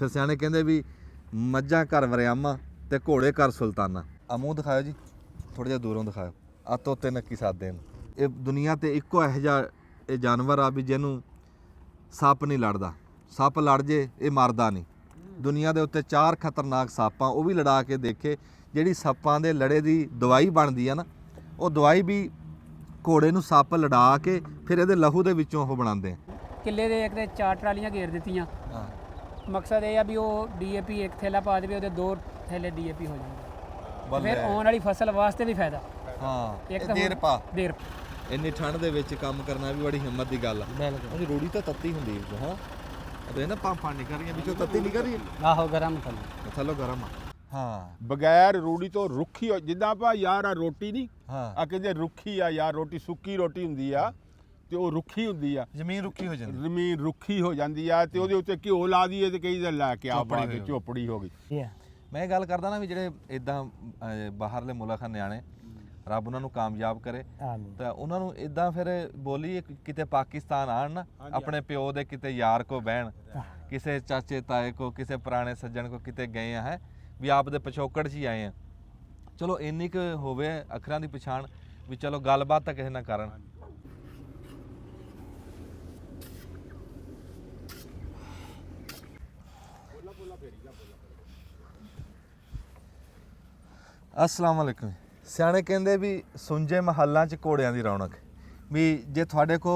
ਫਿਰ ਸਿਆਣੇ ਕਹਿੰਦੇ ਵੀ ਮੱਝਾਂ ਘਰ ਵਰਿਆਮਾ ਤੇ ਘੋੜੇ ਘਰ ਸੁਲਤਾਨਾ। ਆ ਮੂੰਹ ਦਿਖਾਓ ਜੀ, ਥੋੜ੍ਹਾ ਜਿਹਾ ਦੂਰੋਂ ਦਿਖਾਓ। ਆ ਤੋਤੇ ਨੱਕੀ ਸਾਦੇ ਨੇ। ਇਹ ਦੁਨੀਆ ਤੇ ਇੱਕੋ ਇਹੋ ਜਿਹਾ ਇਹ ਜਾਨਵਰ ਆ ਵੀ ਜਿਹਨੂੰ ਸੱਪ ਨਹੀਂ ਲੜਦਾ। ਸੱਪ ਲੜ ਜੇ ਇਹ ਮਰਦਾ ਨਹੀਂ। ਦੁਨੀਆ ਦੇ ਉੱਤੇ 4 ਖਤਰਨਾਕ ਸੱਪ ਆ, ਉਹ ਵੀ ਲੜਾ ਕੇ ਦੇਖੇ। ਜਿਹੜੀ ਸੱਪਾਂ ਦੇ ਲੜੇ ਦੀ ਦਵਾਈ ਬਣਦੀ ਆ ਨਾ, ਉਹ ਦਵਾਈ ਵੀ ਘੋੜੇ ਨੂੰ ਸੱਪ ਲੜਾ ਕੇ ਫਿਰ ਇਹਦੇ ਲਹੂ ਦੇ ਵਿੱਚੋਂ ਉਹ ਬਣਾਉਂਦੇ ਆ। ਕਿੱਲੇ ਦੇ ਇੱਕ ਤੇ 4 ਟਰਾਲੀਆਂ ਘੇਰ ਦਿੱਤੀਆਂ। ਮਕਸਦ ਇਹ ਆ ਵੀ ਉਹ ਡੀਏਪੀ ਇੱਕ ਥੈਲਾ ਪਾ ਦੇਵੇ, ਉਹਦੇ 2 ਥੈਲੇ ਡੀਏਪੀ ਹੋ ਜਾਣਗੇ। ਫਿਰ ਆਉਣ ਵਾਲੀ ਫਸਲ ਵਾਸਤੇ ਵੀ ਫਾਇਦਾ। ਹਾਂ, ਇੱਕ ਤਾਂ ਦੇਰ ਇੰਨੀ ਠੰਡ ਦੇ ਵਿੱਚ ਕੰਮ ਕਰਨਾ ਵੀ ਬੜੀ ਹਿੰਮਤ ਦੀ ਗੱਲ ਆ। ਉਹ ਰੋੜੀ ਤਾਂ ਤੱਤੀ ਹੁੰਦੀ ਹੈ। ਹਾਂ ਉਹਦੇ ਨਾ ਪਾਪਾ ਨਿਕਲ ਰਹੀਆਂ ਵਿੱਚੋਂ, ਤੱਤੀ ਨਿਕਲ ਰਹੀ ਹੈ। ਆਹੋ ਗਰਮ ਥੱਲੋਂ ਗਰਮ ਆ। ਹਾਂ, ਬਗੈਰ ਰੂੜੀ ਤੋਂ ਰੁੱਖੀ ਜਿੱਦਾਂ ਆਪਾਂ ਯਾਰ ਆ ਰੋਟੀ ਨਹੀਂ ਹਾਂ ਆ ਕਹਿੰਦੇ ਰੁੱਖੀ ਆ ਯਾਰ, ਰੋਟੀ ਸੁੱਕੀ ਰੋਟੀ ਹੁੰਦੀ ਆ ਤੇ ਉਹ ਰੁੱਖੀ ਹੁੰਦੀ ਆ, ਜ਼ਮੀਨ ਰੁੱਖੀ ਹੋ ਜਾਂਦੀ। ਜ਼ਮੀਨ ਰੁੱਖੀ ਹੋ ਜਾਂਦੀ ਆ ਤੇ ਉਹਦੇ ਉੱਤੇ ਘਿਓ ਲਾ ਦਈਏ ਤੇ ਕਈ ਦਿਨ ਲੈ ਕੇ ਆ ਬਾਅਦ ਵਿੱਚ ਝੋਪੜੀ ਹੋ ਗਈ। ਮੈਂ ਇਹ ਗੱਲ ਕਰਦਾ ਨਾ ਵੀ ਜਿਹੜੇ ਇਦਾਂ ਬਾਹਰਲੇ ਮੁਲਕ ਹਨ ਨਿਆਣੇ, ਰੱਬ ਉਹਨਾਂ ਨੂੰ ਕਾਮਯਾਬ ਕਰੇ ਤਾਂ ਉਹਨਾਂ ਨੂੰ ਇਦਾਂ ਫਿਰ ਬੋਲੀ ਕਿਤੇ ਪਾਕਿਸਤਾਨ ਆਣ ਨਾ, ਆਪਣੇ ਪਿਓ ਦੇ ਕਿਤੇ ਯਾਰ ਕੋ ਬਹਿਣ, ਕਿਸੇ ਚਾਚੇ ਤਾਏ ਕੋ, ਕਿਸੇ ਪੁਰਾਣੇ ਸੱਜਣ ਕੋ ਕਿਤੇ ਗਏ ਆ, ਹੈ ਵੀ ਆਪ ਦੇ ਪਿਛੋਕੜ 'ਚ ਹੀ ਆਏ ਆ। ਚਲੋ ਇੰਨੀ ਕੁ ਹੋਵੇ ਅੱਖਰਾਂ ਦੀ ਪਛਾਣ ਵੀ ਚਲੋ ਗੱਲਬਾਤ ਤਾਂ ਕਿਸੇ ਨਾਲ ਕਰਨ। अस्सलाम वालेकुम। सियाणे कहते भी सुंजे महलों च घोड़ियां की रौनक। भी जे थोड़े को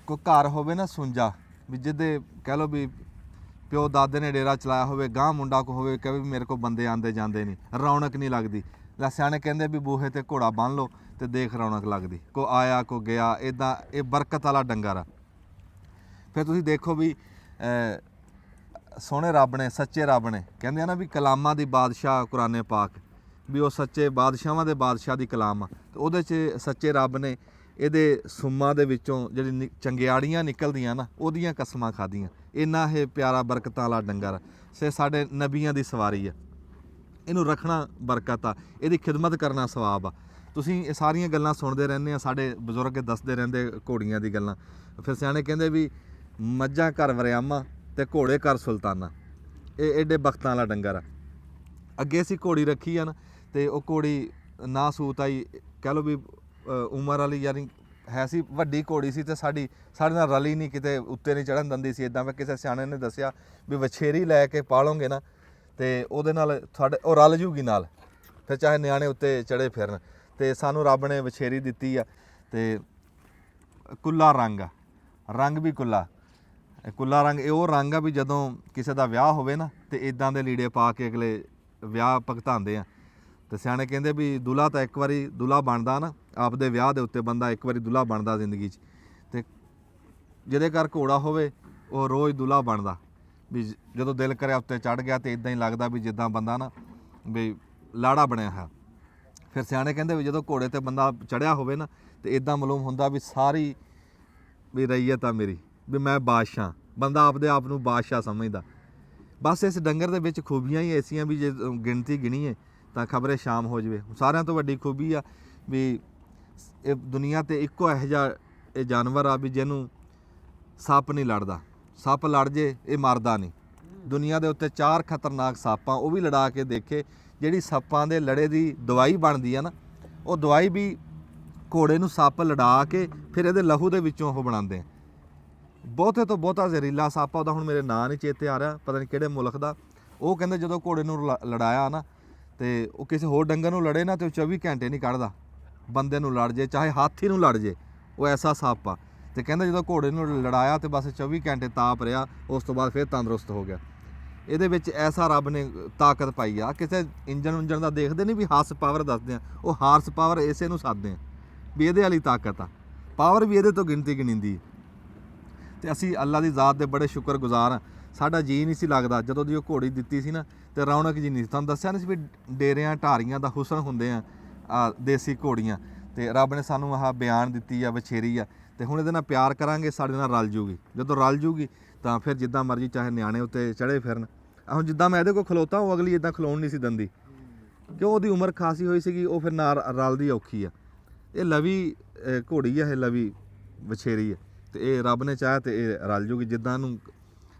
कोई घर होवे ना सुंजा, भी जिदे कह लो भी प्यो दादे ने डेरा चलाया होवे, गांह मुंडा को होवे कहे भी मेरे को बंदे आंदे जांदे नहीं, रौनक नहीं लगती। सियाणे कहते भी बूहे ते घोड़ा बन लो तो देख रौनक लगती। को आया को गया, इदा ये बरकत वाला डंगर आ। फिर तुसीं देखो भी सोहणे रब ने, सच्चे रब ने, कहते हैं ना भी कलामां दी बादशाह कुराने पाक, भी वो सच्चे बादशाहां दे बादशाह दी कलाम आ। ते उहदे च सच्चे रब ने ਇਹਦੇ ਸੁੰਮਾਂ ਦੇ ਵਿੱਚੋਂ ਜਿਹੜੀ ਚੰਗਿਆੜੀਆਂ ਨਿਕਲਦੀਆਂ ਨਾ, ਉਹਦੀਆਂ ਕਸਮਾਂ ਖਾਧੀਆਂ। ਇੰਨਾ ਇਹ ਪਿਆਰਾ ਬਰਕਤਾਂ ਵਾਲਾ ਡੰਗਰ ਸੇ ਸਾਡੇ ਨਬੀਆਂ ਦੀ ਸਵਾਰੀ ਆ। ਇਹਨੂੰ ਰੱਖਣਾ ਬਰਕਤ ਆ, ਇਹਦੀ ਖਿਦਮਤ ਕਰਨਾ ਸਵਾਬ ਆ। ਤੁਸੀਂ ਇਹ ਸਾਰੀਆਂ ਗੱਲਾਂ ਸੁਣਦੇ ਰਹਿੰਦੇ ਆ, ਸਾਡੇ ਬਜ਼ੁਰਗ ਦੱਸਦੇ ਰਹਿੰਦੇ ਘੋੜੀਆਂ ਦੀ ਗੱਲਾਂ। ਫਿਰ ਸਿਆਣੇ ਕਹਿੰਦੇ ਵੀ ਮੱਝਾਂ ਘਰ ਵਰਿਆਮਾ ਤੇ ਘੋੜੇ ਘਰ ਸੁਲਤਾਨਾ। ਇਹ ਐਡੇ ਬਖਤਾਂ ਵਾਲਾ ਡੰਗਰ ਆ। ਅੱਗੇ ਅਸੀਂ ਘੋੜੀ ਰੱਖੀ ਆ ਨਾ, ਤੇ ਉਹ ਘੋੜੀ ਨਾ ਸੂਤ ਆਈ, ਕਹਿ ਲਓ ਵੀ ਉਮਰ ਵਾਲੀ, ਯਾਨੀ ਹੈ ਸੀ ਵੱਡੀ ਘੋੜੀ ਸੀ ਤੇ ਸਾਡੇ ਨਾਲ ਰਲੀ ਨਹੀਂ, ਕਿਤੇ ਉੱਤੇ ਨਹੀਂ ਚੜ੍ਹਨ ਦਿੰਦੀ ਸੀ। ਇੱਦਾਂ ਮੈਂ ਕਿਸੇ ਸਿਆਣੇ ਨੇ ਦੱਸਿਆ ਵੀ ਵਛੇਰੀ ਲੈ ਕੇ ਪਾਲੋਗੇ ਨਾ ਤੇ ਉਹਦੇ ਨਾਲ ਤੁਹਾਡੇ ਉਹ ਰਲ ਜੂਗੀ ਨਾਲ, ਫਿਰ ਚਾਹੇ ਨਿਆਣੇ ਉੱਤੇ ਚੜ੍ਹੇ ਫਿਰਨ। ਤੇ ਸਾਨੂੰ ਰੱਬ ਨੇ ਵਛੇਰੀ ਦਿੱਤੀ ਆ ਤੇ ਕੁੱਲਾ ਰੰਗ ਆ, ਰੰਗ ਵੀ ਕੁੱਲਾ ਰੰਗ। ਇਹ ਉਹ ਰੰਗ ਆ ਵੀ ਜਦੋਂ ਕਿਸੇ ਦਾ ਵਿਆਹ ਹੋਵੇ ਨਾ ਤੇ ਇੱਦਾਂ ਦੇ ਲੀੜੇ ਪਾ ਕੇ ਅਗਲੇ ਵਿਆਹ ਭੁਗਤਾਉਂਦੇ ਆ। ਤੇ ਸਿਆਣੇ ਕਹਿੰਦੇ ਵੀ ਦੁल्हा ਤਾਂ ਇੱਕ ਵਾਰੀ ਦੁल्हा ਬਣਦਾ ਨਾ, ਆਪਦੇ ਵਿਆਹ ਦੇ ਉੱਤੇ ਬੰਦਾ ਇੱਕ ਵਾਰੀ ਦੁल्हा ਬਣਦਾ ਜ਼ਿੰਦਗੀ 'ਚ। ਤੇ ਜਿਹਦੇ ਘਰ ਘੋੜਾ ਹੋਵੇ ਉਹ ਰੋਜ਼ ਦੁल्हा ਬਣਦਾ। ਵੀ ਜਦੋਂ ਦਿਲ ਕਰਿਆ ਉੱਤੇ ਚੜ੍ਹ ਗਿਆ ਤੇ ਇਦਾਂ ਹੀ ਲੱਗਦਾ ਵੀ ਜਿੱਦਾਂ ਬੰਦਾ ਨਾ ਵੀ ਲਾੜਾ ਬਣਿਆ ਹੈ। ਫਿਰ ਸਿਆਣੇ ਕਹਿੰਦੇ ਵੀ ਜਦੋਂ ਘੋੜੇ ਤੇ ਬੰਦਾ ਚੜ੍ਹਿਆ ਹੋਵੇ ਨਾ ਤੇ ਇਦਾਂ ਮਾਲੂਮ ਹੁੰਦਾ ਵੀ ਸਾਰੀ ਵੀ ਰਈਅਤ ਆ ਮੇਰੀ, ਵੀ ਮੈਂ ਬਾਦਸ਼ਾਹ। ਬੰਦਾ ਆਪਦੇ ਆਪ ਨੂੰ ਬਾਦਸ਼ਾਹ ਸਮਝਦਾ। ਬਸ ਇਸ ਡੰਗਰ ਦੇ ਵਿੱਚ ਖੂਬੀਆਂ ਹੀ ਐਸੀਆਂ ਵੀ ਜੇ ਗਿਣਤੀ ਗਿਣੀਏ ਤਾਂ ਖਬਰੇ ਸ਼ਾਮ ਹੋ ਜਾਵੇ। ਸਾਰਿਆਂ ਤੋਂ ਵੱਡੀ ਖੂਬੀ ਆ ਵੀ ਇਹ ਦੁਨੀਆ ਤੇ ਇੱਕੋ ਇਹੋ ਜਿਹਾ ਇਹ ਜਾਨਵਰ ਆ ਵੀ ਜਿਹਨੂੰ ਸੱਪ ਨਹੀਂ ਲੜਦਾ। ਸੱਪ ਲੜ ਜੇ ਇਹ ਮਰਦਾ ਨਹੀਂ। ਦੁਨੀਆ ਦੇ ਉੱਤੇ 4 ਖਤਰਨਾਕ ਸੱਪ ਆ, ਉਹ ਵੀ ਲੜਾ ਕੇ ਦੇਖੇ। ਜਿਹੜੀ ਸੱਪਾਂ ਦੇ ਲੜੇ ਦੀ ਦਵਾਈ ਬਣਦੀ ਆ ਨਾ, ਉਹ ਦਵਾਈ ਵੀ ਘੋੜੇ ਨੂੰ ਸੱਪ ਲੜਾ ਕੇ ਫਿਰ ਇਹਦੇ ਲਹੂ ਦੇ ਵਿੱਚੋਂ ਉਹ ਬਣਾਉਂਦੇ ਆ। ਬਹੁਤੇ ਤੋਂ ਬਹੁਤਾ ਜ਼ਹਿਰੀਲਾ ਸੱਪ ਆ, ਉਹਦਾ ਹੁਣ ਮੇਰੇ ਨਾਂ ਨਹੀਂ ਚੇਤੇ ਆ ਰਿਹਾ, ਪਤਾ ਨਹੀਂ ਕਿਹੜੇ ਮੁਲਕ ਦਾ। ਉਹ ਕਹਿੰਦੇ ਜਦੋਂ ਘੋੜੇ ਨੂੰ ਲੜਾਇਆ ਨਾ ਤੇ ਉਹ ਕਿਸੇ ਹੋਰ ਡੰਗਰ ਨੂੰ ਲੜੇ ਨਾ ਤੇ ਉਹ 24 ਘੰਟੇ ਨਹੀਂ ਕੱਢਦਾ। ਬੰਦੇ ਨੂੰ ਲੜ ਜੇ, ਚਾਹੇ ਹਾਥੀ ਨੂੰ ਲੜ ਜੇ, ਉਹ ਐਸਾ ਸੱਪ ਆ। ਤੇ ਕਹਿੰਦੇ ਜਦੋਂ ਘੋੜੇ ਨੂੰ ਲੜਾਇਆ ਤੇ ਬਸ 24 ਘੰਟੇ ਤਾਪ ਰਿਹਾ, ਉਸ ਤੋਂ ਬਾਅਦ ਫਿਰ ਤੰਦਰੁਸਤ ਹੋ ਗਿਆ। ਇਹਦੇ ਵਿੱਚ ਐਸਾ ਰੱਬ ਨੇ ਤਾਕਤ ਪਾਈ ਆ। ਕਿਸੇ ਇੰਜਨ ਦਾ ਦੇਖਦੇ ਨਹੀਂ ਵੀ ਹਾਰਸ ਪਾਵਰ ਦੱਸਦੇ ਆ, ਉਹ ਹਾਰਸ ਪਾਵਰ ਇਸੇ ਨੂੰ ਸੱਦਦੇ ਆ ਵੀ ਇਹਦੇ ਵਾਲੀ ਤਾਕਤ ਆ। ਪਾਵਰ ਵੀ ਇਹਦੇ ਤੋਂ ਗਿਣਤੀ ਗਿਣੀਂਦੀ। ਤੇ ਅਸੀਂ ਅੱਲਾ ਦੀ ਜ਼ਾਤ ਦੇ ਬੜੇ ਸ਼ੁਕਰਗੁਜ਼ਾਰ ਹਾਂ। ਸਾਡਾ ਜੀਅ ਨਹੀਂ ਸੀ ਲੱਗਦਾ ਜਦੋਂ ਦੀ ਉਹ ਘੋੜੀ ਦਿੱਤੀ ਸੀ ਨਾ, ਤੇ ਰੌਣਕ ਜੀ ਨਹੀਂ ਸੀ। ਤੁਹਾਨੂੰ ਦੱਸਿਆ ਨਹੀਂ ਸੀ ਵੀ ਡੇਰਿਆਂ ਢਾਰੀਆਂ ਦਾ ਹੁਸਨ ਹੁੰਦੇ ਆ ਦੇਸੀ ਘੋੜੀਆਂ। ਤੇ ਰੱਬ ਨੇ ਸਾਨੂੰ ਆਹ ਬਿਆਨ ਦਿੱਤੀ ਆ, ਵਛੇਰੀ ਆ। ਤੇ ਹੁਣ ਇਹਦੇ ਨਾਲ ਪਿਆਰ ਕਰਾਂਗੇ, ਸਾਡੇ ਨਾਲ ਰਲ ਜੂਗੀ। ਜਦੋਂ ਰਲ ਜੂਗੀ ਤਾਂ ਫਿਰ ਜਿੱਦਾਂ ਮਰਜ਼ੀ ਚਾਹੇ ਨਿਆਣੇ ਉੱਤੇ ਚੜ੍ਹੇ ਫਿਰਨ। ਹੁਣ ਜਿੱਦਾਂ ਮੈਂ ਇਹਦੇ ਕੋਲ ਖਲੋਤਾ, ਉਹ ਅਗਲੀ ਇੱਦਾਂ ਖਲੋਣ ਨਹੀਂ ਸੀ ਦਿੰਦੀ, ਕਿਉਂ ਉਹਦੀ ਉਮਰ ਖਾਸੀ ਹੋਈ ਸੀਗੀ। ਉਹ ਫਿਰ ਨਾਲ ਰਲਦੀ ਔਖੀ ਆ। ਇਹ ਲਵੀ ਘੋੜੀ ਆ, ਇਹ ਲਵੀ ਵਛੇਰੀ ਆ। ਤੇ ਇਹ ਰੱਬ ਨੇ ਚਾਹਿਆ ਤੇ ਇਹ ਰਲ ਜੂਗੀ। ਜਿੱਦਾਂ ਇਹਨੂੰ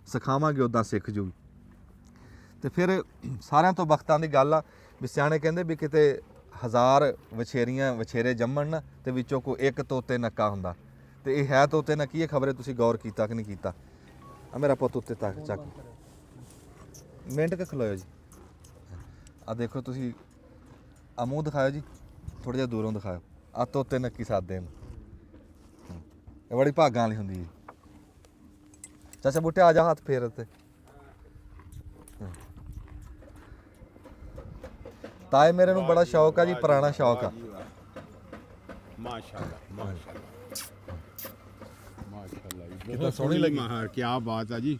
ਸਿਖਾਵਾਂਗੇ ਉੱਦਾਂ ਸਿੱਖ ਜੂਗੀ। ਤੇ ਫਿਰ ਸਾਰਿਆਂ ਤੋਂ ਵਕਤਾਂ ਦੀ ਗੱਲ ਆ ਵੀ ਸਿਆਣੇ ਕਹਿੰਦੇ ਵੀ ਕਿਤੇ 1000 ਵਛੇਰੇ ਜੰਮਣ ਨਾ ਤੇ ਵਿੱਚੋਂ ਕੋਈ ਇੱਕ ਤੋਤੇ ਨੱਕਾ ਹੁੰਦਾ, ਤੇ ਇਹ ਹੈ ਤੋਤੇ ਨੱਕੀ ਹੈ। ਖਬਰੇ ਤੁਸੀਂ ਗੌਰ ਕੀਤਾ ਕਿ ਨਹੀਂ ਕੀਤਾ? ਆ ਮੇਰਾ ਪੁੱਤ ਉੱਤੇ ਤੱਕ ਚੱਕ ਮਿੰਟ ਕ ਖਲੋਇਓ ਜੀ। ਆ ਦੇਖੋ ਤੁਸੀਂ, ਆ ਮੂੰਹ ਦਿਖਾਓ ਜੀ, ਥੋੜਾ ਜਿਹਾ ਦੂਰੋਂ ਦਿਖਾਓ। ਆ ਤੋਤੇ ਨੱਕੀ ਸਾਦੇ ਨੇ, ਇਹ ਬੜੀ ਭਾਗਾਂ ਵਾਲੀ ਹੁੰਦੀ ਹੈ। ਚਾਚਾ ਬੁੱਟੇ ਆ ਜਾ, ਹੱਥ ਫੇਰ ਉੱਤੇ। ਤਾਏ ਮੇਰੇ ਨੂੰ ਬੜਾ ਸ਼ੌਕ ਆ ਜੀ, ਪੁਰਾਣਾ ਸ਼ੌਕ ਆ। ਮਾਸ਼ਾਅੱਲਾ ਮਾਸ਼ਾਅੱਲਾ ਮਾਸ਼ਾਅੱਲਾ ਜੀ, ਕਿੰਨਾ ਬਹੁਤ ਸੋਹਣੀ ਲੱਗੀ। ਮਹਾਰ, ਕੀ ਬਾਤ ਆ ਜੀ।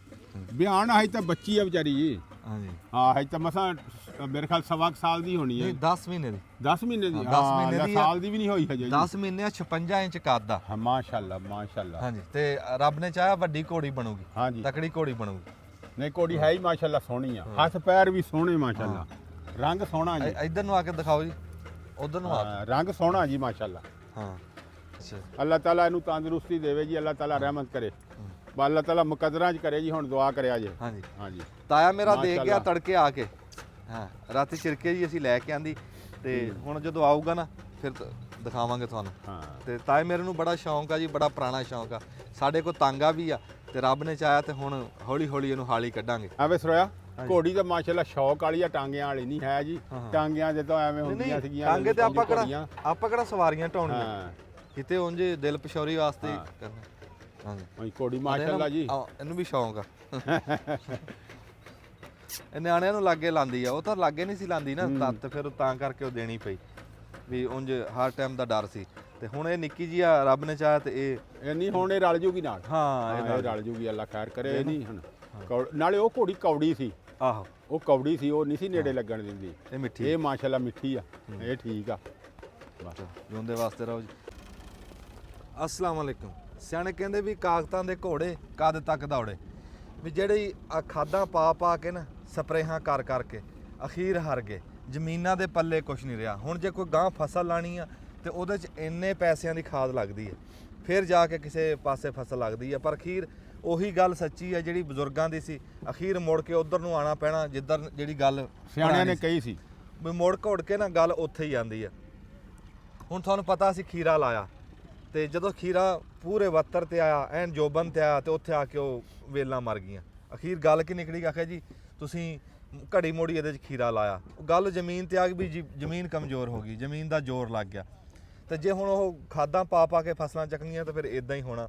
ਬਿਆਨ ਹੈ ਤਾਂ ਬੱਚੀ ਆ ਵਿਚਾਰੀ ਜੀ। ਹਾਂਜੀ ਹਾਂ ਹੈ ਤਾਂ ਮਸਾਂ ਮੇਰੇ ਖਿਆਲ 1.25 ਸਾਲ ਦੀ ਹੋਣੀ ਹੈ। ਨਹੀਂ 10 ਮਹੀਨੇ ਦੀ। 10 ਮਹੀਨੇ ਦੀ? 10 ਮਹੀਨੇ ਦੀ ਆ। ਸਾਲ ਦੀ ਵੀ ਨਹੀਂ ਹੋਈ ਹਜੇ। 10 ਮਹੀਨੇ 56 ਇੰਚ ਕੱਦ ਆ। ਹਾਂ ਮਾਸ਼ਾਅੱਲਾ ਮਾਸ਼ਾਅੱਲਾ। ਹਾਂਜੀ, ਤੇ ਰੱਬ ਨੇ ਚਾਹਿਆ ਵੱਡੀ ਘੋੜੀ ਬਣੂਗੀ, ਹਾਂਜੀ ਤਕੜੀ ਘੋੜੀ ਬਣੂਗੀ। ਨਹੀਂ ਕੋੜੀ ਹੈ ਹੀ ਮਾਸ਼ਾਅੱਲਾ ਸੋਹਣੀ ਆ, ਹੱਥ ਪੈਰ ਵੀ ਸੋਹਣੇ ਮਾਸ਼ਾਅੱਲਾ, ਰੰਗ ਸੋਹਣਾ ਜੀ। ਇੱਧਰ ਨੂੰ ਆ ਕੇ ਦਿਖਾਓ ਜੀ, ਉਧਰ ਨੂੰ ਆ ਕੇ। ਹਾਂ, ਰੰਗ ਸੋਹਣਾ ਜੀ ਮਾਸ਼ਾਅੱਲਾ। ਹਾਂ ਅੱਛਾ, ਅੱਲਾਹ ਤਾਲਾ ਇਹਨੂੰ ਤੰਦਰੁਸਤੀ ਦੇਵੇ ਜੀ, ਅੱਲਾਹ ਤਾਲਾ ਰਹਿਮਤ ਕਰੇ, ਅੱਲਾਹ ਤਾਲਾ ਮੁਕੱਦਰਾਂ 'ਚ ਕਰੇ ਜੀ। ਹੁਣ ਦੁਆ ਕਰਿਆ ਜੇ। ਹਾਂਜੀ ਹਾਂਜੀ ਤਾਇਆ ਮੇਰਾ ਦੇਖ ਗਿਆ ਮਾਸ਼ਾਅੱਲਾ। ਤੜਕੇ ਆ ਕੇ। ਹਾਂ ਰਾਤੀ ਛਿਰਕੇ ਜੀ ਅਸੀਂ ਲੈ ਕੇ ਆਂਦੀ, ਤੇ ਹੁਣ ਜਦੋਂ ਆਊਗਾ ਨਾ ਫਿਰ ਦਿਖਾਵਾਂਗੇ ਤੁਹਾਨੂੰ। ਹਾਂ ਤੇ ਤਾਏ ਮੇਰੇ ਨੂੰ ਬੜਾ ਸ਼ੌਂਕ ਆ ਜੀ, ਬੜਾ ਪੁਰਾਣਾ ਸ਼ੌਂਕ ਆ। ਸਾਡੇ ਕੋਲ ਤਾਂਗਾ ਵੀ ਆ, ਤੇ ਰੱਬ ਨੇ ਚਾਹਿਆ ਤੇ ਹੁਣ ਹੌਲੀ ਹੌਲੀ ਇਹਨੂੰ ਹਾਲੀ ਕੱਢਾਂਗੇ। ਐਵੇਂ ਸਰੋਇਆ ਘੋੜੀ ਤਾਂ ਮਾਸ਼ਾਅੱਲਾ ਸ਼ੌਕ ਵਾਲੀ ਆ, ਟਾਂਗਿਆਂ ਵਾਲੀ ਨਹੀਂ ਹੈ ਜੀ। ਟਾਂਗਿਆਂ ਦੇ ਤਾਂ ਐਵੇਂ ਹੁੰਦੀਆਂ ਸੀਗੀਆਂ ਤਾਂਗੇ ਤੇ ਆਪਾਂ ਘੋੜੀਆਂ। ਕਿਹੜਾ ਸਵਾਰੀਆਂ ਢਾਉਣੀਆਂ, ਹਾਂ ਕਿਤੇ ਉਂਝ ਦਿਲ ਪਸ਼ੌਰੀ ਵਾਸਤੇ ਹੀ ਕਰਨਾ। ਹਾਂਜੀ ਉਹੀ ਘੋੜੀ ਮਾਸ਼ਾਅੱਲਾ ਜੀ। ਇਹਨੂੰ ਵੀ ਸ਼ੌਂਕ ਆ। ਇਹ ਨਿਆਣਿਆਂ ਨੂੰ ਲਾਗੇ ਲਾਂਦੀ ਆ, ਉਹ ਤਾਂ ਲਾਗੇ ਨਹੀਂ ਸੀ ਲਾਂਦੀ ਨਾ, ਤਦ ਫਿਰ ਤਾਂ ਕਰਕੇ ਉਹ ਦੇਣੀ ਪਈ ਵੀ ਉਂਝ ਹਰ ਟਾਈਮ ਦਾ ਡਰ ਸੀ। ਤੇ ਹੁਣ ਇਹ ਨਿੱਕੀ ਜੀ ਆ, ਰੱਬ ਨੇ ਚਾਹਿਆ ਤੇ ਇਹ ਨਹੀਂ ਹੁਣ ਇਹ ਰਲ ਜੂਗੀ ਨਾਲ। ਹਾਂ ਇਹ ਰਲ ਜੂਗੀ, ਅੱਲਾ ਖੈਰ ਕਰੇ। ਇਹ ਨਹੀਂ ਹੁਣ ਨਾਲੇ ਉਹ ਘੋੜੀ ਕੌੜੀ ਸੀ, ਆਹੋ ਉਹ ਕੌੜੀ ਸੀ, ਉਹ ਨਹੀਂ ਸੀ ਨੇੜੇ ਲੱਗਣ ਦਿੰਦੀ। ਇਹ ਮਿੱਠੀ ਇਹ ਮਾਸ਼ਾਅੱਲਾ ਮਿੱਠੀ ਆ, ਇਹ ਠੀਕ ਆ। ਜਿਉਂਦੇ ਵਾਸਤੇ ਰਹੋ ਜੀ। ਅਸਲਾਮ ਵਾਲੇਕੁਮ। ਸਿਆਣੇ ਕਹਿੰਦੇ ਵੀ ਕਾਗਤਾਂ ਦੇ ਘੋੜੇ ਕਦ ਤੱਕ ਦੌੜੇ, ਵੀ ਜਿਹੜੀ ਆ ਖਾਦਾਂ ਪਾ ਪਾ ਕੇ ਨਾ, ਸਪਰੇਹਾਂ ਕਰ ਕਰਕੇ ਅਖੀਰ ਹਾਰ ਗਏ। ਜ਼ਮੀਨਾਂ ਦੇ ਪੱਲੇ ਕੁਛ ਨਹੀਂ ਰਿਹਾ। ਹੁਣ ਜੇ ਕੋਈ ਗਾਂ ਫਸਲ ਲਾਣੀ ਆ ਤੇ ਉਹਦੇ 'ਚ ਇੰਨੇ ਪੈਸਿਆਂ ਦੀ ਖਾਦ ਲੱਗਦੀ ਹੈ, ਫਿਰ ਜਾ ਕੇ ਕਿਸੇ ਪਾਸੇ ਫਸਲ ਲੱਗਦੀ ਹੈ। ਪਰ ਅਖੀਰ ਉਹੀ ਗੱਲ ਸੱਚੀ ਹੈ ਜਿਹੜੀ ਬਜ਼ੁਰਗਾਂ ਦੀ ਸੀ, ਅਖੀਰ ਮੁੜ ਕੇ ਉਧਰ ਨੂੰ ਆਣਾ ਪੈਣਾ ਜਿੱਧਰ ਜਿਹੜੀ ਗੱਲ ਸਿਆਣਿਆਂ ਨੇ ਕਹੀ ਸੀ, ਵੀ ਮੁੜ ਘੋੜ ਕੇ ਨਾ ਗੱਲ ਉੱਥੇ ਹੀ ਆਂਦੀ ਆ। ਹੁਣ ਤੁਹਾਨੂੰ ਪਤਾ ਸੀ ਖੀਰਾ ਲਾਇਆ, ਤੇ ਜਦੋਂ ਖੀਰਾ ਪੂਰੇ ਵੱਤਰ ਤੇ ਆਇਆ, ਐਨ ਜੋਬਨ ਤੇ ਆਇਆ, ਤੇ ਉੱਥੇ ਆ ਕੇ ਉਹ ਵੇਲਾਂ ਮਰ ਗਈਆਂ। ਅਖੀਰ ਗੱਲ ਕੀ ਨਿਕਲੀ? ਆਖਿਆ ਜੀ ਤੁਸੀਂ ਘੜੀ ਮੋੜੀ ਇਹਦੇ 'ਚ ਖੀਰਾ ਲਾਇਆ। ਗੱਲ ਜ਼ਮੀਨ ਤੇ ਆ ਗਈ ਵੀ ਜ਼ਮੀਨ ਕਮਜ਼ੋਰ ਹੋ ਗਈ, ਜ਼ਮੀਨ ਦਾ ਜ਼ੋਰ ਲੱਗ ਗਿਆ। ਤੇ ਜੇ ਹੁਣ ਉਹ ਖਾਦਾਂ ਪਾ ਪਾ ਕੇ ਫਸਲਾਂ ਚੱਕਣੀਆਂ ਤਾਂ ਫਿਰ ਇਦਾਂ ਹੀ ਹੋਣਾ।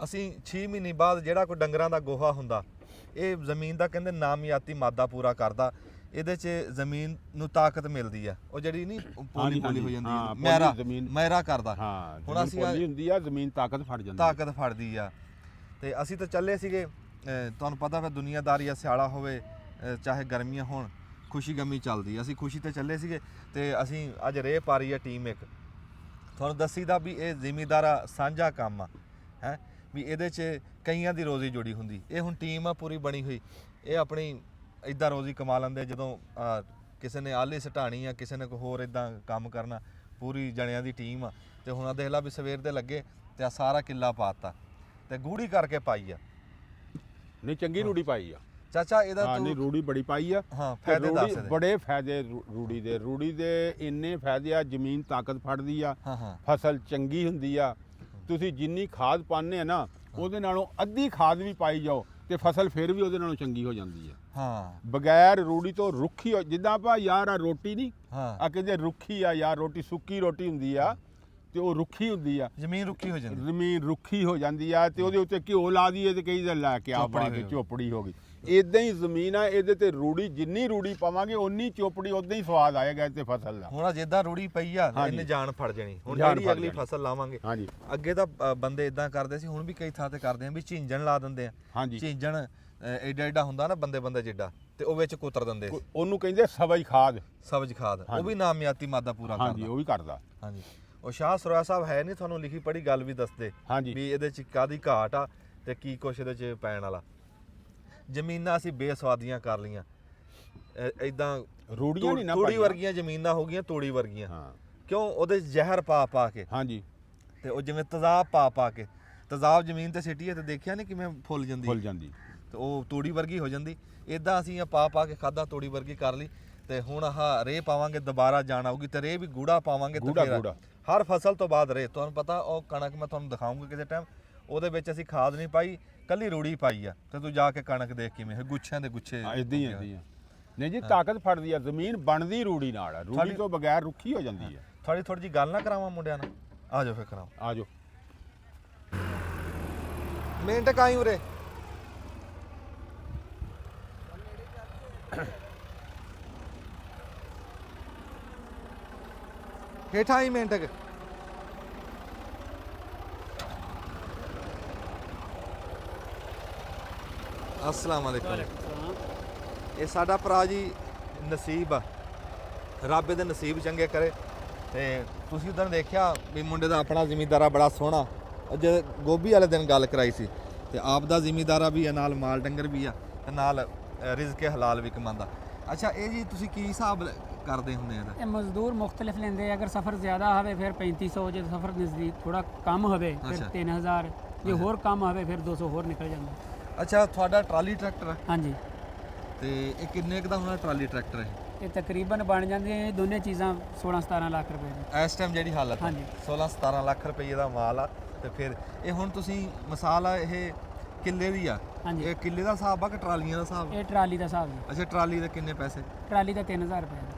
ਅਸੀਂ 6 ਮਹੀਨੇ ਬਾਅਦ ਜਿਹੜਾ ਕੋਈ ਡੰਗਰਾਂ ਦਾ ਗੋਹਾ ਹੁੰਦਾ, ਇਹ ਜ਼ਮੀਨ ਦਾ ਕਹਿੰਦੇ ਨਾਮਿਆਤੀ ਮਾਦਾ ਪੂਰਾ ਕਰਦਾ। ਇਹਦੇ 'ਚ ਜ਼ਮੀਨ ਨੂੰ ਤਾਕਤ ਮਿਲਦੀ ਆ, ਉਹ ਜਿਹੜੀ ਨਹੀਂ ਪੋਲੀ ਪੋਲੀ ਹੋ ਜਾਂਦੀ ਹੈ, ਮਹਿਰਾ ਕਰਦਾ। ਹੁਣ ਅਸੀਂ ਹੁੰਦੀ ਆ ਜ਼ਮੀਨ ਤਾਕਤ ਫੜ ਜਾਂਦੀ, ਤਾਕਤ ਫੜਦੀ ਆ। ਤੇ ਅਸੀਂ ਤਾਂ ਚੱਲੇ ਸੀਗੇ, ਤੁਹਾਨੂੰ ਪਤਾ ਫਿਰ ਦੁਨੀਆਦਾਰੀ ਆ, ਸਿਆਲਾ ਹੋਵੇ ਚਾਹੇ ਗਰਮੀਆਂ ਹੋਣ, ਖੁਸ਼ੀ ਗਮੀ ਚੱਲਦੀ। ਅਸੀਂ ਖੁਸ਼ੀ ਤੇ ਚੱਲੇ ਸੀਗੇ, ਤੇ ਅਸੀਂ ਅੱਜ ਰੇਹ ਪਾ ਰਹੀ ਆ ਟੀਮ ਇੱਕ। ਤੁਹਾਨੂੰ ਦੱਸੀਦਾ ਵੀ ਇਹ ਜ਼ਿਮੀਦਾਰਾ ਸਾਂਝਾ ਕੰਮ ਆ, ਹੈ ਵੀ ਇਹਦੇ 'ਚ ਕਈਆਂ ਦੀ ਰੋਜ਼ੀ ਜੁੜੀ ਹੁੰਦੀ। ਇਹ ਹੁਣ ਟੀਮ ਆ ਪੂਰੀ ਬਣੀ ਹੋਈ, ਇਹ ਆਪਣੀ ਇੱਦਾਂ ਰੋਜ਼ੀ ਕਮਾ ਲੈਂਦੇ। ਜਦੋਂ ਕਿਸੇ ਨੇ ਆਲੀ ਸਟਾਣੀ ਆ, ਕਿਸੇ ਨੇ ਕੋਈ ਹੋਰ ਇੱਦਾਂ ਕੰਮ ਕਰਨਾ, ਪੂਰੀ ਜਣਿਆਂ ਦੀ ਟੀਮ ਆ। ਤੇ ਹੁਣ ਦੇਖ ਲਾ ਵੀ ਸਵੇਰ ਦੇ ਲੱਗੇ ਤੇ ਆ ਸਾਰਾ ਕਿੱਲਾ ਪਾਤਾ, ਤੇ ਗੂੜੀ ਕਰਕੇ ਪਾਈ ਆ। ਨਹੀਂ ਚੰਗੀ ਰੂੜੀ ਪਾਈ ਆ ਚਾਚਾ, ਇਹਦਾ ਹਾਂ ਨਹੀਂ ਰੂੜੀ ਬੜੀ ਪਾਈ ਆ। ਹਾਂ ਫਾਇਦੇ ਦੱਸ ਦੇ। ਬੜੇ ਫਾਇਦੇ ਰੂੜੀ ਦੇ ਇੰਨੇ ਫਾਇਦੇ ਆ। ਜ਼ਮੀਨ ਤਾਕਤ ਫੜਦੀ ਆ, ਫਸਲ ਚੰਗੀ ਹੁੰਦੀ ਆ। ਤੁਸੀਂ ਜਿੰਨੀ ਖਾਦ ਪਾਉਂਦੇ ਆ ਨਾ, ਉਹਦੇ ਨਾਲੋਂ ਅੱਧੀ ਖਾਦ ਵੀ ਪਾਈ ਜਾਓ ਤੇ ਫਸਲ ਫਿਰ ਵੀ ਉਹਦੇ ਨਾਲੋਂ ਚੰਗੀ ਹੋ ਜਾਂਦੀ ਆ। ਹਾਂ ਬਗੈਰ ਰੂੜੀ ਤੋਂ ਰੁੱਖੀ, ਜਿੱਦਾਂ ਆਪਾਂ ਯਾਰ ਆ ਰੋਟੀ ਨਹੀਂ ਹਾਂ ਆ ਕਹਿੰਦੇ ਰੁੱਖੀ ਆ ਯਾਰ, ਰੋਟੀ ਸੁੱਕੀ ਰੋਟੀ ਹੁੰਦੀ ਆ ਤੇ ਉਹ ਰੁੱਖੀ ਹੁੰਦੀ ਆ, ਜ਼ਮੀਨ ਰੁੱਖੀ ਹੋ ਜਾਂਦੀ, ਜ਼ਮੀਨ ਰੁੱਖੀ ਹੋ ਜਾਂਦੀ ਆ। ਤੇ ਉਹਦੇ ਉੱਤੇ ਘਿਓ ਲਾ ਦਈਏ ਤੇ ਕਈ ਦਿਨ ਲੈ ਕੇ ਆ ਪਾ ਕੇ ਚੋਪੜੀ ਹੋ ਗਈ। ਇਦਾਂ ਹੀ ਜ਼ਮੀਨ ਆ, ਇਹਦੇ ਤੇ ਰੂੜੀ ਜਿੰਨੀ ਰੂੜੀ ਪਾਵਾਂਗੇ ਓਨੀ ਚੋਪੜੀ ਉਦਾਂ ਹੀ ਸਵਾਦ ਆਏਗਾ ਤੇ ਫਸਲ ਦਾ। ਹੁਣ ਜਿੱਦਾਂ ਰੂੜੀ ਪਈ ਆ, ਇਹਨੇ ਜਾਨ ਫੜ ਜਾਣੀ। ਹੁਣ ਜਿਹੜੀ ਅਗਲੀ ਫਸਲ ਲਾਵਾਂਗੇ, ਹਾਂਜੀ ਅੱਗੇ ਤਾਂ ਬੰਦੇ ਇਦਾਂ ਕਰਦੇ ਸੀ, ਹੁਣ ਵੀ ਕਈ ਥਾਂ ਤੇ ਕਰਦੇ ਆ ਵੀ ਝੀਂਜਣ ਲਾ ਦਿੰਦੇ ਆ। ਹਾਂਜੀ ਝੀਂਜਣ ਐਡਾ ਐਡਾ ਹੁੰਦਾ ਨਾ, ਬੰਦੇ ਜਿੱਡਾ, ਤੇ ਉਹ ਵਿੱਚ ਕੁਤਰ ਦਿੰਦੇ ਸੀ। ਉਹਨੂੰ ਕਹਿੰਦੇ ਸਬਜ਼ ਖਾਦ, ਸਬਜ਼ ਖਾਦ, ਉਹ ਵੀ ਨਾਮਿਆਤੀ ਮਾਦਾ ਪੂਰਾ ਕਰਦਾ। ਹਾਂਜੀ ਉਹ ਵੀ ਕਰਦਾ। ਹਾਂਜੀ ਉਹ ਸ਼ਾਹ ਸਰੋਇਆ ਸਾਹਿਬ ਹੈ ਨਹੀਂ, ਤੁਹਾਨੂੰ ਲਿਖੀ ਪੜ੍ਹੀ ਗੱਲ ਵੀ ਦੱਸਦੇ ਵੀ ਇਹਦੇ 'ਚ ਕਾਦੀ ਘਾਟ ਆ ਤੇ ਕੀ ਕੁਛ ਇਹਦੇ 'ਚ ਪੈਣ ਵਾਲਾ। ਜ਼ਮੀਨਾਂ ਅਸੀਂ ਬੇਸਵਾਦੀਆਂ ਕਰ ਲੀਆਂ, ਇਦਾਂ ਰੂੜੀਆਂ ਨਹੀਂ ਨਾ, ਤੂੜੀ ਵਰਗੀਆਂ ਜ਼ਮੀਨਾਂ ਹੋ ਗਈਆਂ, ਤੂੜੀ ਵਰਗੀਆਂ। ਹਾਂ ਕਿਉਂ? ਉਹਦੇ ਜ਼ਹਿਰ ਪਾ ਕੇ। ਹਾਂਜੀ ਤੇ ਉਹ ਜਿਵੇਂ ਤੇਜ਼ਾਬ ਪਾ ਕੇ, ਤੇਜ਼ਾਬ ਜ਼ਮੀਨ ਤੇ ਸਿੱਟੀਏ ਤੇ ਦੇਖਿਆ ਨਹੀਂ ਕਿਵੇਂ ਫੁੱਲ ਜਾਂਦੀ। ਤੇ ਉਹ ਤੂੜੀ ਵਰਗੀ ਹੋ ਜਾਂਦੀ। ਇਦਾਂ ਅਸੀਂ ਇਹ ਪਾ ਕੇ ਖਾਦਾ ਤੂੜੀ ਵਰਗੀ ਕਰ ਲਈ। ਤੇ ਹੁਣ ਆਹ ਰੇਹ ਪਾਵਾਂਗੇ, ਦੁਬਾਰਾ ਜਾਣ ਆਊਗੀ ਤੇ ਰੇਹ ਵੀ ਗੂੜਾ ਪਾਵਾਂਗੇ ਤੇ ਫਿਰ ਹਰ ਫਸਲ ਤੋਂ ਬਾਅਦ ਰੇਹ। ਤੁਹਾਨੂੰ ਪਤਾ ਉਹ ਕਣਕ ਮੈਂ ਤੁਹਾਨੂੰ ਦਿਖਾਉਂਗਾ ਕਿਸੇ ਟਾਈਮ, ਉਹਦੇ ਵਿੱਚ ਅਸੀਂ ਖਾਦ ਨਹੀਂ ਪਾਈ, ਕੱਲੀ ਰੂੜੀ ਪਾਈ ਆ। ਤੇ ਤੂੰ ਜਾ ਕੇ ਕਣਕ ਦੇਖ ਕਿਵੇਂ ਗੁੱਛਿਆਂ ਦੇ ਗੁੱਛੇ ਇਦਾਂ ਹੀ ਨਹੀਂ ਜੀ, ਤਾਕਤ ਫੜਦੀ ਆ ਜ਼ਮੀਨ, ਬਣਦੀ ਰੂੜੀ ਨਾਲ ਆ। ਰੂੜੀ ਤੋਂ ਬਗੈਰ ਰੁੱਖੀ ਹੋ ਜਾਂਦੀ ਹੈ। ਥੋੜੀ ਜੀ ਗੱਲ ਨਾ ਕਰਾਵਾਂ ਮੁੰਡਿਆਂ ਨਾਲ, ਆ ਜਾਓ ਫਿਰ ਕਰਾਵਾਂ। ਆ ਜਾਓ ਮਿੰਟ ਕਾਈ ਉਰੇ ਹੇਠਾਂ ਹੀ ਮਿੰਟ ਕੁ। अस्सलाम वालेकुम। ਇਹ ਸਾਡਾ ਭਰਾ ਜੀ ਨਸੀਬ ਆ, ਰੱਬ ਇਹਦੇ ਨਸੀਬ ਚੰਗੇ ਕਰੇ। ਤੇ ਤੁਸੀਂ ਉਦੋਂ ਦੇਖਿਆ ਵੀ ਮੁੰਡੇ ਦਾ ਆਪਣਾ ਜ਼ਿਮੀਂਦਾਰਾ ਬੜਾ ਸੋਹਣਾ। ਜੇ ਗੋਭੀ ਵਾਲੇ ਦਿਨ ਗੱਲ ਕਰਾਈ ਸੀ ਤੇ ਆਪ ਦਾ ਜ਼ਿਮੀਂਦਾਰਾ ਵੀ ਆ, ਨਾਲ ਮਾਲ ਡੰਗਰ ਵੀ ਆ ਤੇ ਨਾਲ ਰਿਜ਼ਕ ਹਲਾਲ ਵੀ ਕਮਾਉਂਦਾ। ਅੱਛਾ ਇਹ ਜੀ ਤੁਸੀਂ ਕੀ ਹਿਸਾਬ ਕਰਦੇ ਹੁੰਦੇ ਆ? ਇਹ ਮਜ਼ਦੂਰ ਮੁxtਲਿਫ ਲੈਂਦੇ। ਅਗਰ ਸਫ਼ਰ ਜ਼ਿਆਦਾ ਹੋਵੇ ਫਿਰ 3500, ਜੇ ਸਫ਼ਰ ਨਜ਼ਦੀਕ ਥੋੜਾ ਕਮ ਹੋਵੇ ਫਿਰ 3000, ਜੇ ਹੋਰ ਕਮ ਹੋਵੇ ਫਿਰ 200 ਹੋਰ ਨਿਕਲ ਜਾਂਦਾ। ਅੱਛਾ ਤੁਹਾਡਾ ਟਰਾਲੀ ਟਰੈਕਟਰ ਹੈ? ਹਾਂਜੀ। ਤੇ ਇਹ ਕਿੰਨੇ ਕੁ ਦਾ ਹੋਣਾ ਟਰਾਲੀ ਟਰੈਕਟਰ ਹੈ? ਇਹ ਤਕਰੀਬਨ ਬਣ ਜਾਂਦੀਆਂ ਇਹ ਦੋਨੇ ਚੀਜ਼ਾਂ 16-17 ਲੱਖ ਰੁਪਏ ਦੀ ਇਸ ਟਾਈਮ ਜਿਹੜੀ ਹਾਲਤ ਹੈ। ਹਾਂਜੀ। 16-17 ਲੱਖ ਰੁਪਏ ਦਾ ਮਾਲ ਆ। ਤੇ ਫਿਰ ਇਹ ਹੁਣ ਤੁਸੀਂ ਮਿਸਾਲ ਆ ਇਹ ਕਿੱਲੇ ਦੀ ਆ? ਹਾਂਜੀ। ਇਹ ਕਿੱਲੇ ਦਾ ਹਿਸਾਬ ਆ ਕਿ ਟਰਾਲੀਆਂ ਦਾ ਹਿਸਾਬ? ਇਹ ਟਰਾਲੀ ਦਾ ਹਿਸਾਬ ਹੈ। ਅੱਛਾ ਟਰਾਲੀ ਦੇ ਕਿੰਨੇ ਪੈਸੇ? ਟਰਾਲੀ ਦਾ 3000 ਰੁਪਏ ਦਾ।